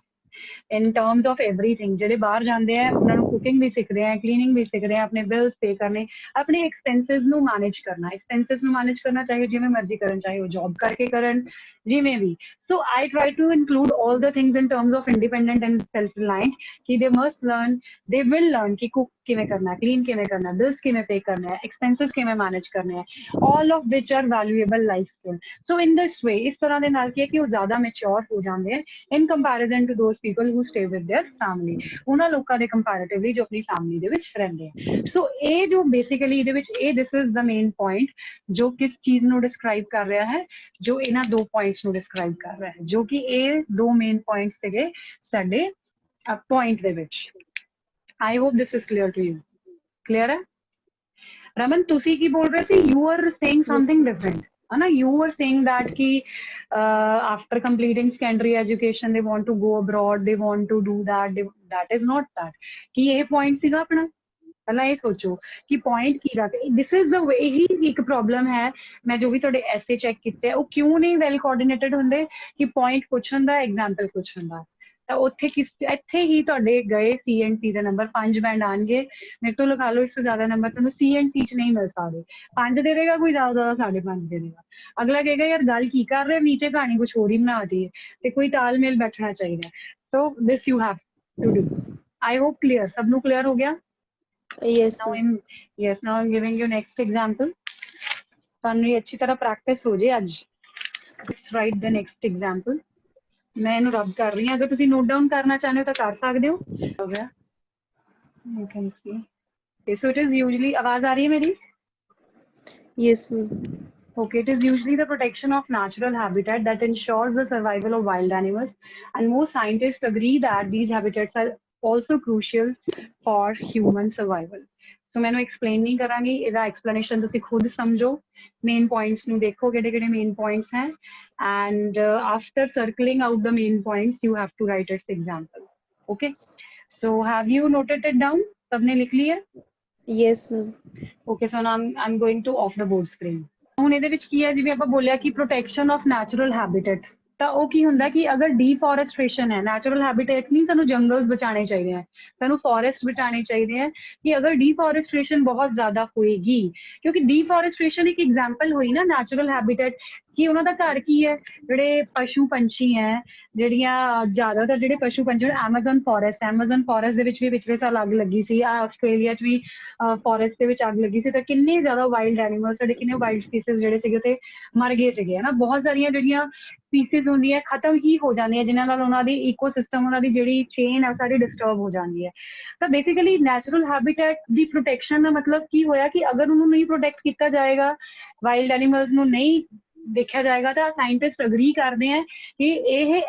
in terms of everything। ਜਿਹੜੇ ਬਾਹਰ ਜਾਂਦੇ ਆ ਉਹਨਾਂ ਨੂੰ ਕੁਕਿੰਗ ਵੀ ਸਿੱਖਦੇ ਆ, ਕਲੀਨਿੰਗ ਵੀ ਸਿੱਖਦੇ ਆ, ਆਪਣੇ ਬਿਲਸ ਪੇ ਕਰਨੇ, ਆਪਣੇ ਐਕਸਪੈਂਸਸ ਨੂੰ ਮੈਨੇਜ ਕਰਨਾ। ਐਕਸਪੈਂਸਸ ਨੂੰ ਮੈਨੇਜ ਕਰਨਾ ਚਾਹੇ ਜਿਵੇਂ ਮਰਜ਼ੀ ਕਰਨ, ਚਾਹੇ ਉਹ ਜੌਬ ਕਰਕੇ ਕਰਨ, ਜਿਵੇਂ ਵੀ। So I try to include all the things in terms of independent and self-reliant कि they must learn, they will learn कि cook किਵੇਂ करना है, clean किਵੇਂ करना है, bills किਵੇਂ pay करना है, expenses किਵੇਂ manage करने हैं, all of which are valuable life skill। So in this way इस तरह ਦੇ ਨਾਲ ਕੀ ਹੈ ਕਿ ਉਹ ਜ਼ਿਆਦਾ mature ਹੋ ਜਾਂਦੇ हैं in comparison to those people who stay with their family। ਉਹਨਾਂ ਲੋਕਾਂ ਦੇ comparatively ਜੋ ਆਪਣੀ family ਦੇ ਵਿੱਚ ਰਹਿੰਦੇ ਆ। So ਇਹ ਜੋ basically ਇਹਦੇ ਵਿੱਚ ਇਹ this is the main point ਜੋ ਕਿਸ ਚੀਜ਼ ਨੂੰ describe ਕਰ ਰਿਹਾ ਹੈ, ਜੋ ਇਹਨਾਂ ਦੋ points ਨੂੰ describe ਕਰ ਰਿਹਾ ਹੈ, ਜੋ ਕਿ ਇਹ ਦੋ main points ਸੀਗੇ ਸਾਡੇ point ਦੇ ਵਿੱਚ। I hope this is clear to you। Clear है? रमन ਤੁਸੀਂ ਕੀ ਬੋਲ ਰਹੇ ਸੀ? You were saying something different है ना, you were saying that कि after completing secondary education they want to go abroad, they want to do that, that is not that। कि ਇਹ point ਸੀਗਾ ਆਪਣਾ? ਪਹਿਲਾਂ ਇਹ ਸੋਚੋ ਕਿ ਪੁਆਇੰਟ ਕੀ ਰੱਖ, ਦਿਸ ਇਜ਼ ਦ ਵੇ। ਇਹੀ ਇੱਕ ਪ੍ਰੋਬਲਮ ਹੈ, ਮੈਂ ਜੋ ਵੀ ਤੁਹਾਡੇ ਐਸੇ ਚੈੱਕ ਕੀਤੇ ਉਹ ਕਿਉਂ ਨਹੀਂ ਵੈਲ ਕੋਆਰਡੀਨੇਟਡ ਹੁੰਦੇ ਕਿ ਪੁਆਇੰਟ ਕੁਛ ਹੁੰਦਾ, ਐਗਜ਼ਾਮਪਲ ਕੁਛ ਹੁੰਦਾ। ਤਾਂ ਉੱਥੇ ਇੱਥੇ ਹੀ ਤੁਹਾਡੇ ਗਏ CNC ਦੇ ਨੰਬਰ 5 ਬੈਂਡ ਆਣਗੇ। ਮੇਰੇ ਤੋਂ ਲਗਾ ਲਓ ਇਸ ਤੋਂ ਜ਼ਿਆਦਾ ਨੰਬਰ ਤੁਹਾਨੂੰ CNC ਚ ਨਹੀਂ ਮਿਲ ਸਕਦੇ। 5 ਦੇ ਦੇਗਾ ਕੋਈ, ਜ਼ਿਆਦਾ 5.5 ਦੇ ਦੇਗਾ। ਅਗਲਾ ਕਹੇਗਾ ਯਾਰ ਗੱਲ ਕੀ ਕਰ ਰਹੇ, ਨੀਚੇ ਕਹਾਣੀ ਕੁਛ ਹੋਰ ਹੀ ਬਣਾਤੀ ਹੈ, ਤੇ ਕੋਈ ਤਾਲਮੇਲ ਬੈਠਣਾ ਚਾਹੀਦਾ। So this you have to do. I hope clear, ਸਭ ਨੂੰ ਕਲੀਅਰ ਹੋ ਗਿਆ? Yes now I'm giving you next example। ਤੁਹਾਨੂੰ ਇਹ ਅੱਛੀ ਤਰ੍ਹਾਂ ਪ੍ਰੈਕਟਿਸ ਹੋ ਜੇ ਅੱਜ। Let's write the next example। ਮੈਂ ਇਹਨੂੰ ਰੱਬ ਕਰ ਰਹੀ ਹਾਂ, ਅਗਰ ਤੁਸੀਂ ਨੋਟ ਡਾਊਨ ਕਰਨਾ ਚਾਹੁੰਦੇ ਹੋ ਤਾਂ ਕਰ ਸਕਦੇ ਹੋ। ਹੋ ਗਿਆ? You can see। Okay, so it is usually, ਆਵਾਜ਼ ਆ ਰਹੀ ਹੈ ਮੇਰੀ? yes ma'am। Okay, it is usually the protection of natural habitat that ensures the survival of wild animals, and most scientists agree that these habitats are also crucial for human survival। So मैं explain नहीं करांगी, इसका explanation तुसी खुद समझो, main points ਨੂੰ देखो ਕਿਹੜੇ main points हैं, and after circling out the main points you have to write its example। Okay, so have you noted it down? सबने लिख लिया? yes ma'am। Okay, so now I'm going to off the board screen। ਹੁਣ ਇਹਦੇ ਵਿੱਚ ਕੀ ਹੈ, ਜਿਵੇਂ ਆਪਾਂ ਬੋਲਿਆ ਕਿ ਪ੍ਰੋਟੈਕਸ਼ਨ ਆਫ ਨੈਚੁਰਲ ਹੈਬਿਟੇਟ, ਤਾਂ ਉਹ ਕੀ ਹੁੰਦਾ ਕਿ ਅਗਰ ਡੀਫੋਰੈਸਟ੍ਰੇਸ਼ਨ ਹੈ, ਨੈਚੁਰਲ ਹੈਬਿਟੇਟ ਨਹੀਂ, ਸਾਨੂੰ ਜੰਗਲਸ ਬਚਾਉਣੇ ਚਾਹੀਦੇ ਹੈ, ਸਾਨੂੰ ਫੋਰੈਸਟ ਬਚਾਉਣੇ ਚਾਹੀਦੇ ਹੈ। ਕਿ ਅਗਰ ਡੀਫੋਰੈਸਟ੍ਰੇਸ਼ਨ ਬਹੁਤ ਜ਼ਿਆਦਾ ਹੋਏਗੀ, ਕਿਉਂਕਿ ਡੀਫੋਰੈਸਟ੍ਰੇਸ਼ਨ ਇੱਕ ਐਗਜ਼ਾਮਪਲ ਹੋਈ ਨਾ ਨੈਚੁਰਲ ਹੈਬਿਟੇਟ, ਕਿ ਉਹਨਾਂ ਦਾ ਘਰ ਕੀ ਹੈ, ਜਿਹੜੇ ਪਸ਼ੂ ਪੰਛੀ ਹੈ, ਜਿਹੜੀਆਂ ਜ਼ਿਆਦਾਤਰ ਜਿਹੜੇ ਪਸ਼ੂ ਪੰਛੀ, ਐਮਾਜ਼ਨ ਫੋਰੈਸਟ ਦੇ ਵਿੱਚ ਵੀ ਪਿਛਲੇ ਸਾਲ ਅੱਗ ਲੱਗੀ ਸੀ, ਆਸਟ੍ਰੇਲੀਆ 'ਚ ਵੀ ਫੋਰੈਸਟ ਦੇ ਵਿੱਚ ਅੱਗ ਲੱਗੀ ਸੀ, ਤਾਂ ਕਿੰਨੇ ਜ਼ਿਆਦਾ ਵਾਈਲਡ ਐਨੀਮਲ, ਸਾਡੇ ਕਿੰਨੇ ਵਾਈਲਡ ਸਪੀਸੀਜ਼ ਜਿਹੜੇ ਸੀਗੇ ਤੇ ਮਰ ਗਏ ਸੀਗੇ ਨਾ। ਬਹੁਤ ਸਾਰੀਆਂ ਜਿਹੜੀਆਂ ਸਪੀਸੀਜ਼ ਹੁੰਦੀਆਂ ਖਤਮ ਹੀ ਹੋ ਜਾਂਦੀਆਂ, ਜਿਨ੍ਹਾਂ ਨਾਲ ਉਹਨਾਂ ਦੀ ਈਕੋਸਿਸਟਮ, ਉਹਨਾਂ ਦੀ ਜਿਹੜੀ ਚੇਨ ਹੈ ਸਾਰੀ ਡਿਸਟਰਬ ਹੋ ਜਾਂਦੀ ਹੈ। ਤਾਂ ਬੇਸਿਕਲੀ ਨੈਚੁਰਲ ਹੈਬਿਟੇਟ ਦੀ ਪ੍ਰੋਟੈਕਸ਼ਨ ਦਾ ਮਤਲਬ ਕੀ ਹੋਇਆ ਕਿ ਅਗਰ ਉਹਨੂੰ ਨਹੀਂ ਪ੍ਰੋਟੈਕਟ ਕੀਤਾ ਜਾਏਗਾ, ਵਾਈਲਡ ਐਨੀਮਲਸ ਨੂੰ ਨਹੀਂ ਦੇਖਿਆ ਜਾਏਗਾ ਤਾਂ ਸਾਇੰਟਿਸਟ ਅਗਰੀ ਕਰਦੇ ਆ ਕਿ ਇਹ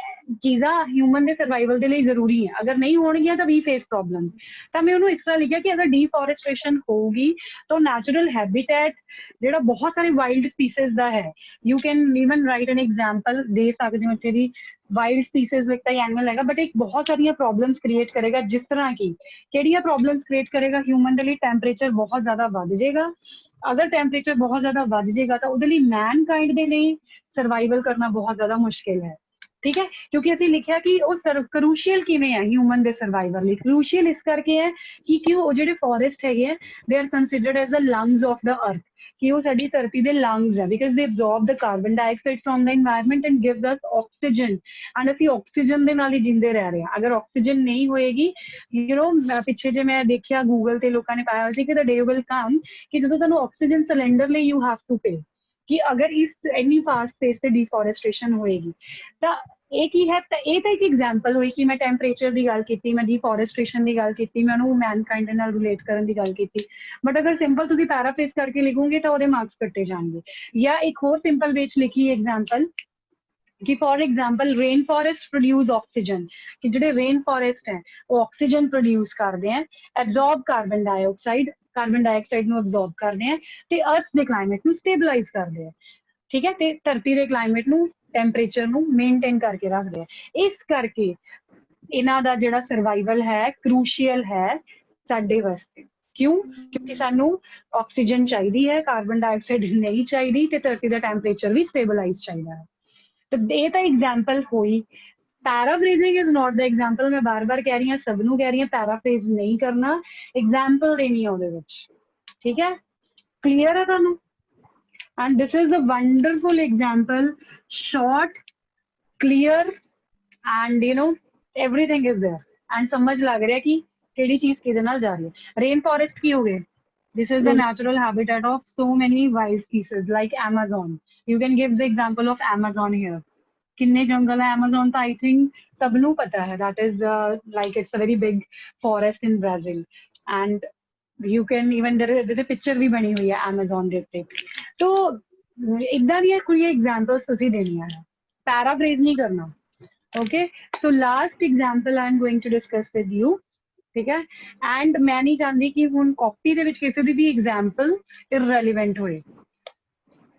ਚੀਜ਼ਾਂ ਹਿਊਮਨ ਦੇ ਸਰਵਾਈਵਲ ਦੇ ਲਈ ਜ਼ਰੂਰੀ ਹੈ, ਅਗਰ ਨਹੀਂ ਹੋਣਗੀਆਂ ਤਾਂ ਵੀ ਫੇਸ ਪ੍ਰੋਬਲਮ। ਤਾਂ ਮੈਂ ਉਹਨੂੰ ਇਸ ਤਰ੍ਹਾਂ ਲਿਖਿਆ ਕਿ ਅਗਰ ਡੀਫੋਰੈਸਟ੍ਰੇਸ਼ਨ ਹੋਊਗੀ ਤਾਂ ਨੈਚੁਰਲ ਹੈਬਿਟੈਟ ਜਿਹੜਾ ਬਹੁਤ ਸਾਰੇ ਵਾਈਲਡ ਸਪੀਸੀਜ਼ ਦਾ ਹੈ, you can even right an example ਦੇ ਸਕਦੇ ਹੋ ਇੱਥੇ ਦੀ। ਵਾਈਲਡ ਸਪੀਸੀਜ਼ ਵਿੱਚ ਤਾਂ ਐਨੀਮਲ ਹੈਗਾ, ਬਟ ਇੱਕ ਬਹੁਤ ਸਾਰੀਆਂ ਪ੍ਰੋਬਲਮਸ ਕ੍ਰੀਏਟ ਕਰੇਗਾ, ਜਿਸ ਤਰ੍ਹਾਂ ਕਿ ਕਿਹੜੀਆਂ ਪ੍ਰੋਬਲਮਸ ਕ੍ਰੀਏਟ ਕਰੇਗਾ ਹਿਊਮਨ ਦੇ ਲਈ? ਟੈਂਪਰੇਚਰ ਬਹੁਤ ਜ਼ਿਆਦਾ ਵੱਧ ਜਾਏਗਾ। ਅਗਰ ਟੈਂਪਰੇਚਰ ਬਹੁਤ ਜ਼ਿਆਦਾ ਵੱਧ ਜਾਏਗਾ ਤਾਂ ਉਹਦੇ ਲਈ ਮੈਨਕਾਈਂਡ ਦੇ ਲਈ ਸਰਵਾਈਵਲ ਕਰਨਾ ਬਹੁਤ ਜ਼ਿਆਦਾ ਮੁਸ਼ਕਿਲ ਹੈ, ਠੀਕ ਹੈ। ਕਿਉਂਕਿ ਅਸੀਂ ਲਿਖਿਆ ਕਿ ਉਹ ਕਰੂਸ਼ੀਅਲ ਕਿਵੇਂ ਹੈ ਹਿਊਮਨ ਦੇ ਸਰਵਾਈਵਲ ਲਈ? ਕਰੂਸ਼ੀਅਲ ਇਸ ਕਰਕੇ ਹੈ ਕਿ ਉਹ ਜਿਹੜੇ ਫੋਰੈਸਟ ਹੈਗੇ ਆ, they are considered as the lungs of the ਅਰਥ, ਕਿ ਉਹ ਸਾਡੀ ਧਰਤੀ ਦੇ ਲੰਗਸ ਹੈ, ਬਿਕਾਜ਼ ਦੇ absorb the carbon dioxide from the environment and give us oxygen, and ਅਸੀਂ ਆਕਸੀਜਨ ਦੇ ਨਾਲ ਹੀ ਜਿੰਦੇ ਰਹਿ ਰਹੇ ਹਾਂ। ਅਗਰ ਆਕਸੀਜਨ ਨਹੀਂ ਹੋਏਗੀ, ਪਿੱਛੇ ਜੇ ਮੈਂ ਦੇਖਿਆ ਗੂਗਲ ਤੇ ਲੋਕਾਂ ਨੇ ਪਾਇਆ ਹੋਇਆ ਸੀ ਕਿ ਦ ਡੇ ਵਿਲ ਕਮ ਕਿ ਜਦੋਂ ਤੁਹਾਨੂੰ ਆਕਸੀਜਨ ਸਿਲੰਡਰ ਲਈ ਯੂ ਹੈਵ ਟੂ ਪੇ, ਕਿ ਅਗਰ ਇਸ ਇੰਨੀ ਫਾਸਟ ਪੇਸ ਤੇ ਡੀਫੋਰੈਸਟ੍ਰੇਸ਼ਨ ਹੋਏਗੀ ਤਾਂ ਇਹ ਕੀ ਹੈ? ਤਾਂ ਇਹ ਤਾਂ ਇੱਕ ਐਗਜ਼ਾਮਪਲ ਹੋਈ ਕਿ ਮੈਂ ਟੈਂਪਰੇਚਰ ਦੀ ਗੱਲ ਕੀਤੀ, ਮੈਂ ਡੀਫੋਰੈਸਟ੍ਰੇਸ਼ਨ ਦੀ ਗੱਲ ਕੀਤੀ, ਮੈਂ ਉਹਨੂੰ ਮੈਨਕਾਈਂਡ ਦੇ ਨਾਲ ਰਿਲੇਟ ਕਰਨ ਦੀ ਗੱਲ ਕੀਤੀ। ਬਟ ਅਗਰ ਸਿੰਪਲ ਤੁਸੀਂ ਪੈਰਾਫ੍ਰੇਜ਼ ਕਰਕੇ ਲਿਖੋਗੇ ਤਾਂ ਉਹਦੇ ਮਾਰਕਸ ਕੱਟੇ ਜਾਣਗੇ। ਜਾਂ ਇੱਕ ਹੋਰ ਸਿੰਪਲ ਵੇ 'ਚ ਲਿਖੀ ਐਗਜ਼ਾਮਪਲ ਕਿ for example rain forest produce oxygen, कि ਜਿਹੜੇ रेन फॉरेस्ट है वो ऑक्सीजन प्रोड्यूस करते हैं, एब्जॉर्ब कार्बन डाइऑक्साइड ਨੂੰ ਐਬਜ਼ॉर्ब ਕਰਦੇ हैं ਤੇ अर्थ ਦੇ ਕਲਾਈਮੇਟ ਨੂੰ ਸਟੇਬਲਾਈਜ਼ ਕਰਦੇ हैं, ਠੀਕ ਹੈ, ਤੇ ਧਰਤੀ ਦੇ ਕਲਾਈਮੇਟ ਨੂੰ ਟੈਂਪਰੇਚਰ ਨੂੰ ਮੇਨਟੇਨ ਕਰਕੇ ਰੱਖਦੇ ਆ। ਇਸ ਕਰਕੇ ਇਹਨਾਂ ਦਾ ਜਿਹੜਾ ਸਰਵਾਈਵਲ ਹੈ ਕਰੂਸ਼ੀਅਲ ਹੈ ਸਾਡੇ ਵਾਸਤੇ। ਕਿਉਂ? ਕਿਉਂਕਿ ਸਾਨੂੰ ਆਕਸੀਜਨ ਚਾਹੀਦੀ ਹੈ, ਕਾਰਬਨ ਡਾਈਆਕਸਾਈਡ ਨਹੀਂ ਚਾਹੀਦੀ, ਤੇ ਧਰਤੀ ਦਾ ਟੈਂਪਰੇਚਰ ਵੀ ਸਟੇਬਲਾਈਜ਼ ਚਾਹੀਦਾ ਹੈ। ਇਹ ਤਾਂ ਐਗਜ਼ਾਮਪਲ ਹੋਈ। ਪੈਰਾਫ੍ਰੇਜ਼ਿੰਗ ਇਜ਼ ਨॉट द एग्जाम्पल। मैं बार बार कह रही हूँ, सब ਨੂੰ कह रही हूँ पैराफ्रेज नहीं करना, एग्जाम्पल देनी है ਉਹਦੇ ਵਿੱਚ, ठीक है? क्लियर है ਤੁਹਾਨੂੰ? and this is a wonderful example, short, clear, and everything is there, and समझ लग रहा है कि ਕਿਹੜੀ ਚੀਜ਼ ਕਿਹਦੇ ਨਾਲ ਜਾ ਰਹੀ ਹੈ। रेन फॉरेस्ट ਕੀ ਹੋ ਗਏ? This is the natural habitat of so many wild species like Amazon. You can give the example of Amazon here. किन्ने जंगल है Amazon ਤਾਂ I think ਸਭ ਨੂੰ ਪਤਾ ਹੈ। That is like it's a very big forest in Brazil, and you can even there picture ਵੀ ਬਣੀ ਹੋਈ ਹੈ Amazon ਦੇ ਉੱਤੇ। तो ਇਦਾਂ ਦੀਆਂ ਕੋਈ examples ਤੁਸੀਂ ਦੇਣੀਆਂ ਹੈ, paraphrase ਨਹੀਂ ਕਰਨਾ। Okay, so last example I am going to discuss with you, ठीक है? एंड मैं नहीं चाहती कि ਹੁਣ ਕਾਪੀ ਦੇ ਵਿੱਚ ਕਿਸੇ ਦੀ ਵੀ ਐਗਜ਼ਾਮਪਲ ਇਰਰੈਲੇਵੈਂਟ ਹੋਏ।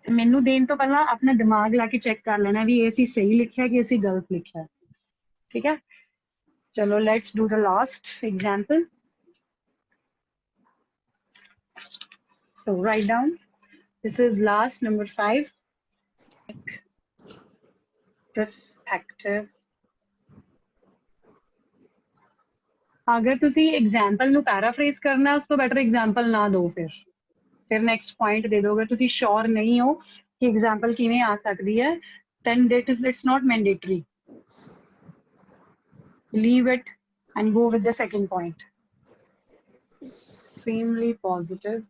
ਮੈਨੂੰ ਦੇਣ ਤੋਂ ਪਹਿਲਾਂ ਆਪਣਾ ਦਿਮਾਗ ਲਾ ਕੇ ਚੈੱਕ ਕਰ ਲੈਣਾ ਵੀ ਇਹ ਅਸੀਂ ਸਹੀ ਲਿਖਿਆ ਕਿ ਅਸੀਂ ਗਲਤ ਲਿਖਿਆ, ਠੀਕ ਹੈ? ਚਲੋ let's do the last example. So right down, this is last number 5, perspective। अगर तुसी एग्जाम्पल ਨੂੰ पैराफ्रेज करना, उस तो बेटर एग्जाम्पल ना दो, फिर नेक्स्ट पॉइंट दे दो। अगर तुसी श्योर नहीं हो कि एग्जाम्पल किवें आ सकती है, then it's not mandatory, leave it and go with the second point, extremely positive।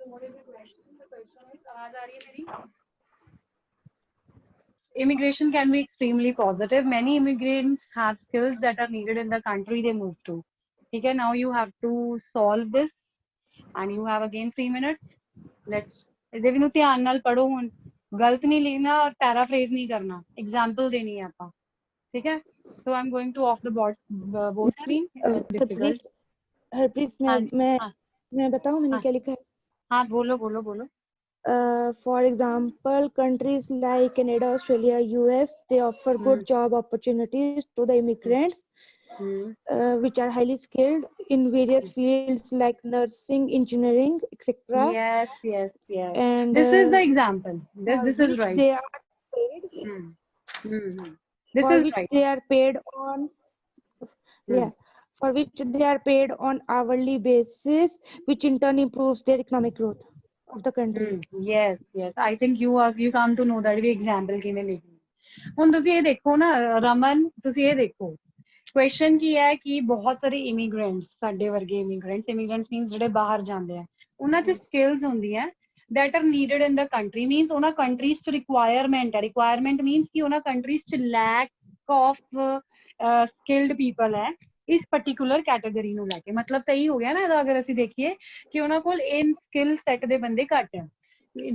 So what is the question? The question is, आवाज आ रही है मेरी? Immigration can be extremely positive. Many immigrants have skills that are needed in the country they move to. Okay, now you have to solve this, and you have again 3 minutes. Let's ਇਹਦੇ ਨੂੰ ਧਿਆਨ ਨਾਲ ਪੜੋ, ਹੁਣ ਗਲਤ ਨਹੀਂ ਲਿਖਣਾ ਔਰ ਪੈਰਾਫ੍ਰੇਜ਼ ਨਹੀਂ ਕਰਨਾ, ਐਗਜ਼ਾਮਪਲ ਦੇਣੀ ਹੈ ਆਪਾਂ, ठीक है? So I'm going to off the board screen. Harpreet, मैं बताऊं मैंने क्या लिखा है? हाँ बोलो बोलो बोलो। For example, countries like Canada, Australia, US, they offer good job opportunities to the immigrants, which are highly skilled in various fields like nursing, engineering, etc. Yes, yes, yes. And this is the example. This is right. They are paid. This for is which right. they are paid on. Yeah. for which they are paid on hourly basis, which in turn improves their economic growth of the country. yes, I think you come to know that we example ਕਿਵੇਂ ਲਿਖਣੀ। ਹੁਣ ਤੁਸੀਂ ਇਹ ਦੇਖੋ ਨਾ ਰਮਨ, ਤੁਸੀਂ ਇਹ ਦੇਖੋ ਕੁਐਸਚਨ ਕੀ ਹੈ ਕਿ ਬਹੁਤ ਸਾਰੇ ਇਮੀਗ੍ਰੈਂਟਸ, ਸਾਡੇ ਵਰਗੇ ਇਮੀਗ੍ਰੈਂਟਸ ਮੀਨਸ ਜਿਹੜੇ ਬਾਹਰ ਜਾਂਦੇ ਆ, ਉਹਨਾਂ 'ਚ ਸਕਿੱਲਸ ਹੁੰਦੀਆਂ that are needed in the country, means ਉਹਨਾਂ ਕੰਟਰੀਜ਼ 'ਚ ਰਿਕੁਆਇਰਮੈਂਟ ਹੈ। ਰਿਕੁਆਇਰਮੈਂਟ ਮੀਨਸ ਕਿ ਉਹਨਾਂ ਕੰਟਰੀਜ਼ 'ਚ lack of skilled people ਹੈ ਇਸ particular ਕੈਟੇਗਰੀ ਨੂੰ ਲੈ ਕੇ। ਮਤਲਬ ਤਾਂ ਇਹੀ ਹੋ ਗਿਆ ਨਾ ਇਹਦਾ, ਅਗਰ ਅਸੀਂ ਦੇਖੀਏ ਕਿ ਉਹਨਾਂ ਕੋਲ ਇਨ ਸਕਿੱਲ ਸੈੱਟ ਦੇ ਬੰਦੇ ਘੱਟ ਹੈ।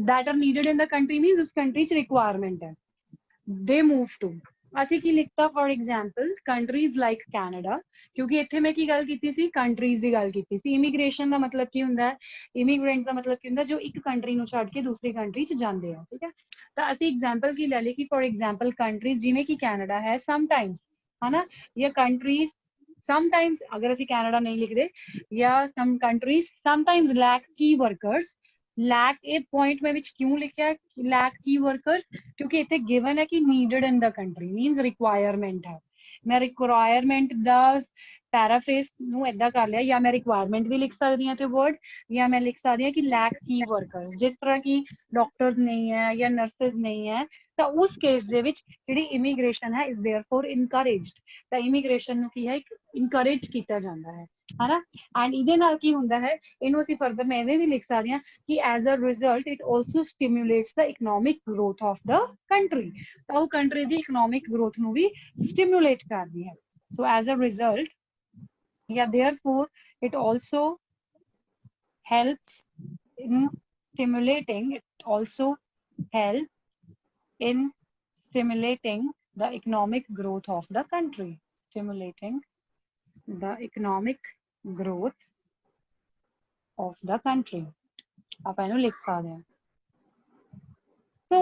that are needed in the country means ਉਸ ਕੰਟਰੀ 'ਚ ਰਿਕੁਆਇਰਮੈਂਟ ਹੈ, they move to। ਅਸੀਂ ਕੀ ਲਿਖਤਾ for example countries like Canada, ਕਿਉਂਕਿ ਇੱਥੇ ਮੈਂ ਕੀ ਗੱਲ ਕੀਤੀ ਸੀ, ਕੰਟਰੀਜ਼ ਦੀ ਗੱਲ ਕੀਤੀ ਸੀ। ਇਮੀਗ੍ਰੇਸ਼ਨ ਦਾ ਮਤਲਬ ਕੀ ਹੁੰਦਾ ਹੈ, ਇਮੀਗ੍ਰੈਂਟਸ ਦਾ ਮਤਲਬ ਕੀ ਹੁੰਦਾ ਜੋ ਇੱਕ ਕੰਟਰੀ ਨੂੰ ਛੱਡ ਕੇ ਦੂਸਰੀ ਕੰਟਰੀ 'ਚ ਜਾਂਦੇ ਆ, ਠੀਕ ਹੈ। ਤਾਂ ਅਸੀਂ ਐਗਜ਼ਾਮਪਲ ਕੀ ਲੈ ਲਈ ਕਿ ਫॉर एग्जांपल ਕੰਟਰੀਜ਼ ਜਿਵੇਂ ਕਿ ਕੈਨੇਡਾ ਹੈ ਸਮਟਾਈਮਸ, ਹਨਾ, ਜਾਂ ਕੰਟਰੀਜ਼ ਸਮਟਾਈਮਸ, ਅਗਰ ਅਸੀਂ ਕੈਨੇਡਾ ਨਹੀਂ ਲਿਖਦੇ, ਜਾਂ ਸਮ ਕੰਟਰੀਜ਼ ਸਮਟਾਈਮਸ ਲੈਕ ਕੀ ਵਰਕਰਸ। ਲੈਕ ਇਹ ਪੁਆਇੰਟ ਮੈਂ ਵਿੱਚ ਕਿਉਂ ਲਿਖਿਆ ਲੈਕ ਕੀ ਵਰਕਰਸ, ਕਿਉਂਕਿ ਇੱਥੇ ਗਿਵਨ ਹੈ ਕਿ ਨੀਡਡ ਇਨ ਦਾ ਕੰਟਰੀ ਮੀਨਸ ਰਿਕੁਆਇਰਮੈਂਟ ਹੈ। ਮੈਂ ਰਿਕੁਆਇਰਮੈਂਟ ਦਾ ਪੈਰਾਫ੍ਰੇਸ ਨੂੰ ਏਦਾਂ ਕਰ ਲਿਆ, ਜਾਂ ਮੈਂ ਰਿਕੁਆਇਰਮੈਂਟ ਵੀ ਲਿਖ ਸਕਦੀ ਹਾਂ ਤੇ ਵਰਡ, ਜਾਂ ਮੈਂ ਲਿਖ ਸਕਦੀ ਹਾਂ ਕਿ ਲੈਕ ਕੀ ਵਰਕਰਸ। ਜਿਸ ਤਰ੍ਹਾਂ ਕਿ ਡਾਕਟਰਸ ਨਹੀਂ ਹੈ ਜਾਂ ਨਰਸਿਸ ਨਹੀਂ ਹੈ, ਤਾਂ ਉਸ ਕੇਸ ਦੇ ਵਿੱਚ ਜਿਹੜੀ ਇਮੀਗ੍ਰੇਸ਼ਨ ਹੈ ਇਜ਼ ਦੇਅਰਫੋਰ ਇਨਕਰੇਜਡ। ਤਾਂ ਇਮੀਗ੍ਰੇਸ਼ਨ ਨੂੰ ਕੀ ਹੈ, ਇਨਕਰੇਜ ਕੀਤਾ ਜਾਂਦਾ ਹੈ, ਹਨਾ। ਐਂਡ ਇਹਦੇ ਨਾਲ ਕੀ ਹੁੰਦਾ ਹੈ, ਇਹਨੂੰ ਅਸੀਂ ਫਰਦਰ ਮੈਂ ਇਹਦੇ ਵੀ ਲਿਖ ਸਕਦੀ ਹਾਂ ਕਿ as a result it also stimulates the economic growth of the country. ਤਾਂ ਉਹ ਕੰਟਰੀ ਦੀ ਇਕਨੋਮਿਕ ਗਰੋਥ ਨੂੰ ਵੀ ਸਟਿਮੂਲੇਟ ਕਰਦੀ ਹੈ। So as a result, yeah, therefore it also helps in stimulating, it also helps in stimulating the economic growth of the country, stimulating the economic growth of the country। ਆਪਾਂ ਇਹਨੂੰ ਲਿਖ ਸਕਦੇ ਹਾਂ। ਸੋ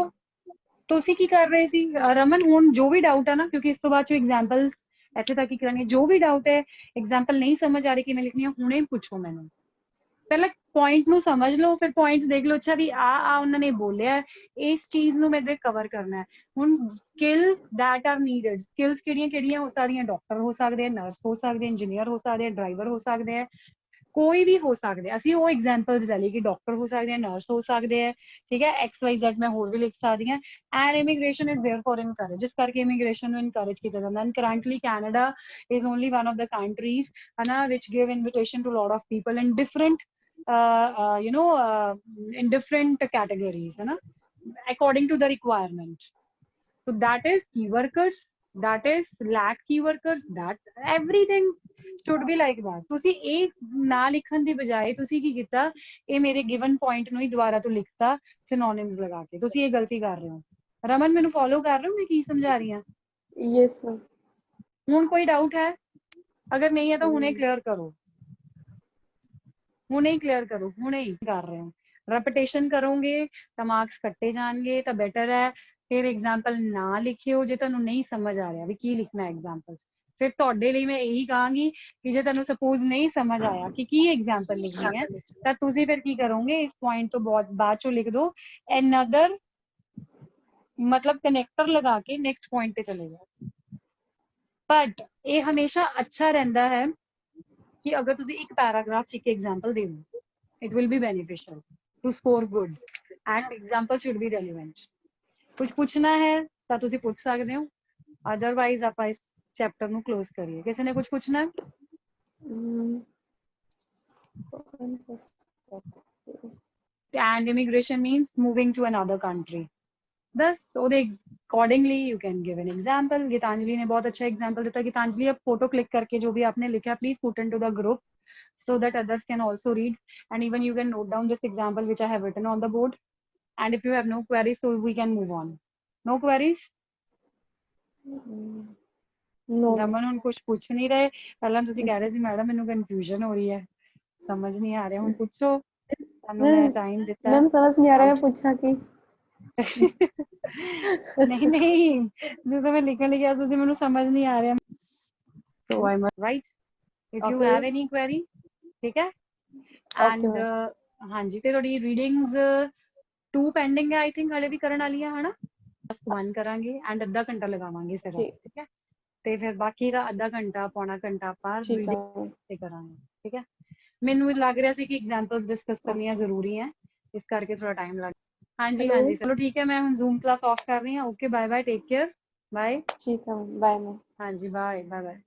ਤੁਸੀਂ ਕੀ ਕਰ ਰਹੇ ਸੀ ਰਮਨ? ਹੁਣ ਜੋ ਵੀ ਡਾਊਟ ਹੈ ਨਾ, ਕਿਉਂਕਿ ਇਸ ਤੋਂ ਬਾਅਦ ਚੋਂ ਐਗਜ਼ਾਮਪਲ ਇੱਥੇ ਤੱਕ ਹੀ ਕਰਾਂਗੇ, ਜੋ ਵੀ ਡਾਊਟ ਹੈ, ਐਗਜ਼ਾਮਪਲ ਨਹੀਂ ਸਮਝ ਆ ਰਹੀ ਕਿਵੇਂ ਲਿਖਣੀ ਹੈ, ਹੁਣੇ ਪੁੱਛੋ ਮੈਨੂੰ। ਪਹਿਲਾਂ ਪੁਆਇੰਟ ਨੂੰ ਸਮਝ ਲਓ, ਫਿਰ ਪੁਆਇੰਟਸ ਦੇਖ ਲਓ, ਅੱਛਾ ਵੀ ਆ ਉਹਨਾਂ ਨੇ ਬੋਲਿਆ, ਇਸ ਚੀਜ਼ ਨੂੰ ਮੈਂ ਇੱਧਰ ਕਵਰ ਕਰਨਾ ਹੈ। ਹੁਣ skill that R needed, skills ਕਿਹੜੀਆਂ ਕਿਹੜੀਆਂ ਹੋ ਸਕਦੀਆਂ? ਡਾਕਟਰ ਹੋ ਸਕਦੇ ਆ, ਨਰਸ ਹੋ ਸਕਦੇ, ਇੰਜੀਨੀਅਰ ਹੋ ਸਕਦੇ ਆ, ਡਰਾਈਵਰ ਹੋ ਸਕਦੇ ਆ, ਕੋਈ ਵੀ ਹੋ ਸਕਦੇ। ਅਸੀਂ ਉਹ ਐਗਜ਼ਾਮਪਲਸ ਲੈ ਲਈ ਕਿ ਡਾਕਟਰ ਹੋ ਸਕਦੇ ਆ, ਨਰਸ ਹੋ ਸਕਦੇ ਆ, ਠੀਕ ਹੈ, XYZ ਮੈਂ ਹੋਰ ਵੀ ਲਿਖ ਸਕਦੀ ਹਾਂ। And immigration is there for encourage, ਜਿਸ ਕਰਕੇ ਇਮੀਗ੍ਰੇਸ਼ਨ ਨੂੰ ਇਨਕਰੇਜ ਕੀਤਾ ਜਾਂਦਾ। And currently Canada is only one of the countries, ਹਨਾ, which give invitation to lot of people in different in different categories, है ना, according to the requirement। So that is key workers, that is lack key workers, that everything should be like that। ਤੁਸੀਂ ਇਹ ਨਾ ਲਿਖਣ ਦੀ ਬਜਾਏ ਤੁਸੀਂ ਕੀ ਕੀਤਾ, ਇਹ ਮੇਰੇ given point ਨੂੰ ਹੀ ਦੁਬਾਰਾ ਤੋਂ ਲਿਖਤਾ synonyms ਲਗਾ ਕੇ। ਤੁਸੀਂ ਇਹ ਗਲਤੀ ਕਰ ਰਹੇ ਹੋ। ਰਮਨ ਮੈਨੂੰ ਫੋਲੋ ਕਰ ਰਹੇ ਹੋ ਮੈਂ ਕੀ ਸਮਝਾ ਰਹੀ ਹਾਂ? Yes, ma'am. ਹੁਣ ਕੋਈ ਡਾਊਟ ਹੈ? ਅਗਰ ਨਹੀਂ ਹੈ ਤਾਂ ਹੁਣੇ ਕਲੀਅਰ ਕਰੋ, ਹੁਣੇ ਹੀ ਕਲੀਅਰ ਕਰੋ, ਹੁਣੇ ਹੀ ਕਰ ਰਹੇ ਹੋ। ਰੈਪੀਟੇਸ਼ਨ ਕਰੋਗੇ ਤਾਂ ਮਾਰਕਸ ਕੱਟੇ ਜਾਣਗੇ, ਤਾਂ ਬੈਟਰ ਹੈ ਫਿਰ ਐਗਜ਼ਾਮਪਲ ਨਾ ਲਿਖਿਓ ਜੇ ਤੁਹਾਨੂੰ ਨਹੀਂ ਸਮਝ ਆ ਰਿਹਾ ਵੀ ਕੀ ਲਿਖਣਾ ਐਗਜ਼ਾਮਪਲ। ਫਿਰ ਤੁਹਾਡੇ ਲਈ ਮੈਂ ਇਹੀ ਕਹਾਂਗੀ ਕਿ ਜੇ ਤੁਹਾਨੂੰ ਸਪੋਜ਼ ਨਹੀਂ ਸਮਝ ਆਇਆ ਕਿ ਕੀ ਐਗਜ਼ਾਮਪਲ ਲਿਖਣੀ ਹੈ, ਤਾਂ ਤੁਸੀਂ ਫਿਰ ਕੀ ਕਰੋਗੇ, ਇਸ ਪੁਆਇੰਟ ਤੋਂ ਬਹੁਤ ਬਾਅਦ ਚੋਂ ਲਿਖ ਦੋ ਐਨਦਰ, ਮਤਲਬ ਕਨੈਕਟਰ ਲਗਾ ਕੇ ਨੈਕਸਟ ਪੁਆਇੰਟ ਤੇ ਚਲੇ ਜਾਓ। ਬਟ ਇਹ ਹਮੇਸ਼ਾ ਅੱਛਾ ਰਹਿੰਦਾ ਹੈ ਕਿ ਅਗਰ ਤੁਸੀਂ ਇੱਕ ਪੈਰਾਗ੍ਰਾਫ 'ਚ ਇੱਕ ਐਗਜ਼ਾਮਪਲ ਦੇ ਦਿਓ, it will be beneficial to score good and example should be relevant। ਕੁਝ ਪੁੱਛਣਾ ਹੈ ਤਾਂ ਤੁਸੀਂ ਪੁੱਛ ਸਕਦੇ ਹੋ, ਅਦਰਵਾਈਜ਼ ਆਪਾਂ ਇਸ ਚੈਪਟਰ ਨੂੰ ਕਲੋਜ਼ ਕਰੀਏ। ਕਿਸੇ ਨੇ ਕੁਝ ਪੁੱਛਣਾ? And immigration means moving to another country। बस ਉਹਦੇ accordingly you can give an example। Geetanjali ने बहुत अच्छा example ਦਿੱਤਾ। गीतांजलि अब फोटो क्लिक करके जो भी आपने लिखा please put into the group so that others can also read, and even you can note down this example which I have written on the board, and if you have no queries so we can move on। No queries? No। Raman ਹੁਣ ਕੁਝ ਪੁੱਛ ਨਹੀਂ ਰਹੇ, ਪਹਿਲਾਂ ਤੁਸੀਂ ਕਹਿ ਰਹੇ ਸੀ ਮੈਡਮ ਮੈਨੂੰ ਕਨਫਿਊਜ਼ਨ ਹੋ ਰਹੀ ਹੈ, ਸਮਝ ਨਹੀਂ ਆ ਰਿਹਾ, ਹੁਣ ਪੁੱਛੋ, ਤੁਹਾਨੂੰ ਮੈਂ ਟਾਈਮ ਦਿੱਤਾ। मैम समझ नहीं आ रहा है, पूछा कि नहीं नहीं, ਜਦੋਂ ਮੈਂ ਲਿਖਣ ਲਿਆ ਤੁਸੀਂ ਮੈਨੂੰ ਸਮਝ ਨਹੀਂ ਆ ਰਿਹਾ, so I must write if you have any query, ਠੀਕ ਹੈ। and ਹਾਂਜੀ, ਤੇ ਤੁਹਾਡੀ ਰੀਡਿੰਗਸ 2 ਪੈਂਡਿੰਗ ਹੈ ਆਈ ਥਿੰਕ, ਹਲੇ ਵੀ ਕਰਨ ਵਾਲੀਆਂ, ਹਨਾ, ਬਸ 1 ਕਰਾਂਗੇ ਐਂਡ ਅੱਧਾ ਘੰਟਾ ਲਗਾਵਾਂਗੇ ਸਿਰ, ਠੀਕ ਹੈ। ਤੇ ਫਿਰ ਬਾਕੀ ਦਾ ਅੱਧਾ ਘੰਟਾ ਪੌਣਾ ਘੰਟਾ ਆਪਾਂ ਠੀਕ ਰੀਡਿੰਗ ਆ ਤੇ ਕਰਾਂਗੇ। ਠੀਕ ਹੈ, ਮੈਨੂੰ ਲੱਗ ਰਿਹਾ ਸੀ ਕਿ ਐਗਜ਼ਾਮਪਲਸ ਡਿਸਕਸ ਕਰਨੀਆਂ ਜ਼ਰੂਰੀ ਹੈ, ਇਸ ਕਰਕੇ ਥੋੜਾ ਟਾਈਮ ਲੱਗ। ਹਾਂਜੀ Hello. ਹਾਂਜੀ ਚਲੋ ਠੀਕ ਹੈ, ਮੈਂ ਹੁਣ ਜ਼ੂਮ ਕਲਾਸ ਆਫ ਕਰ ਰਹੀ ਹਾਂ। Okay bye bye, take care, bye. ਠੀਕ ਆ ਬਾਏ ਮੈਮ। ਹਾਂਜੀ ਬਾਏ ਬਾਏ ਬਾਏ।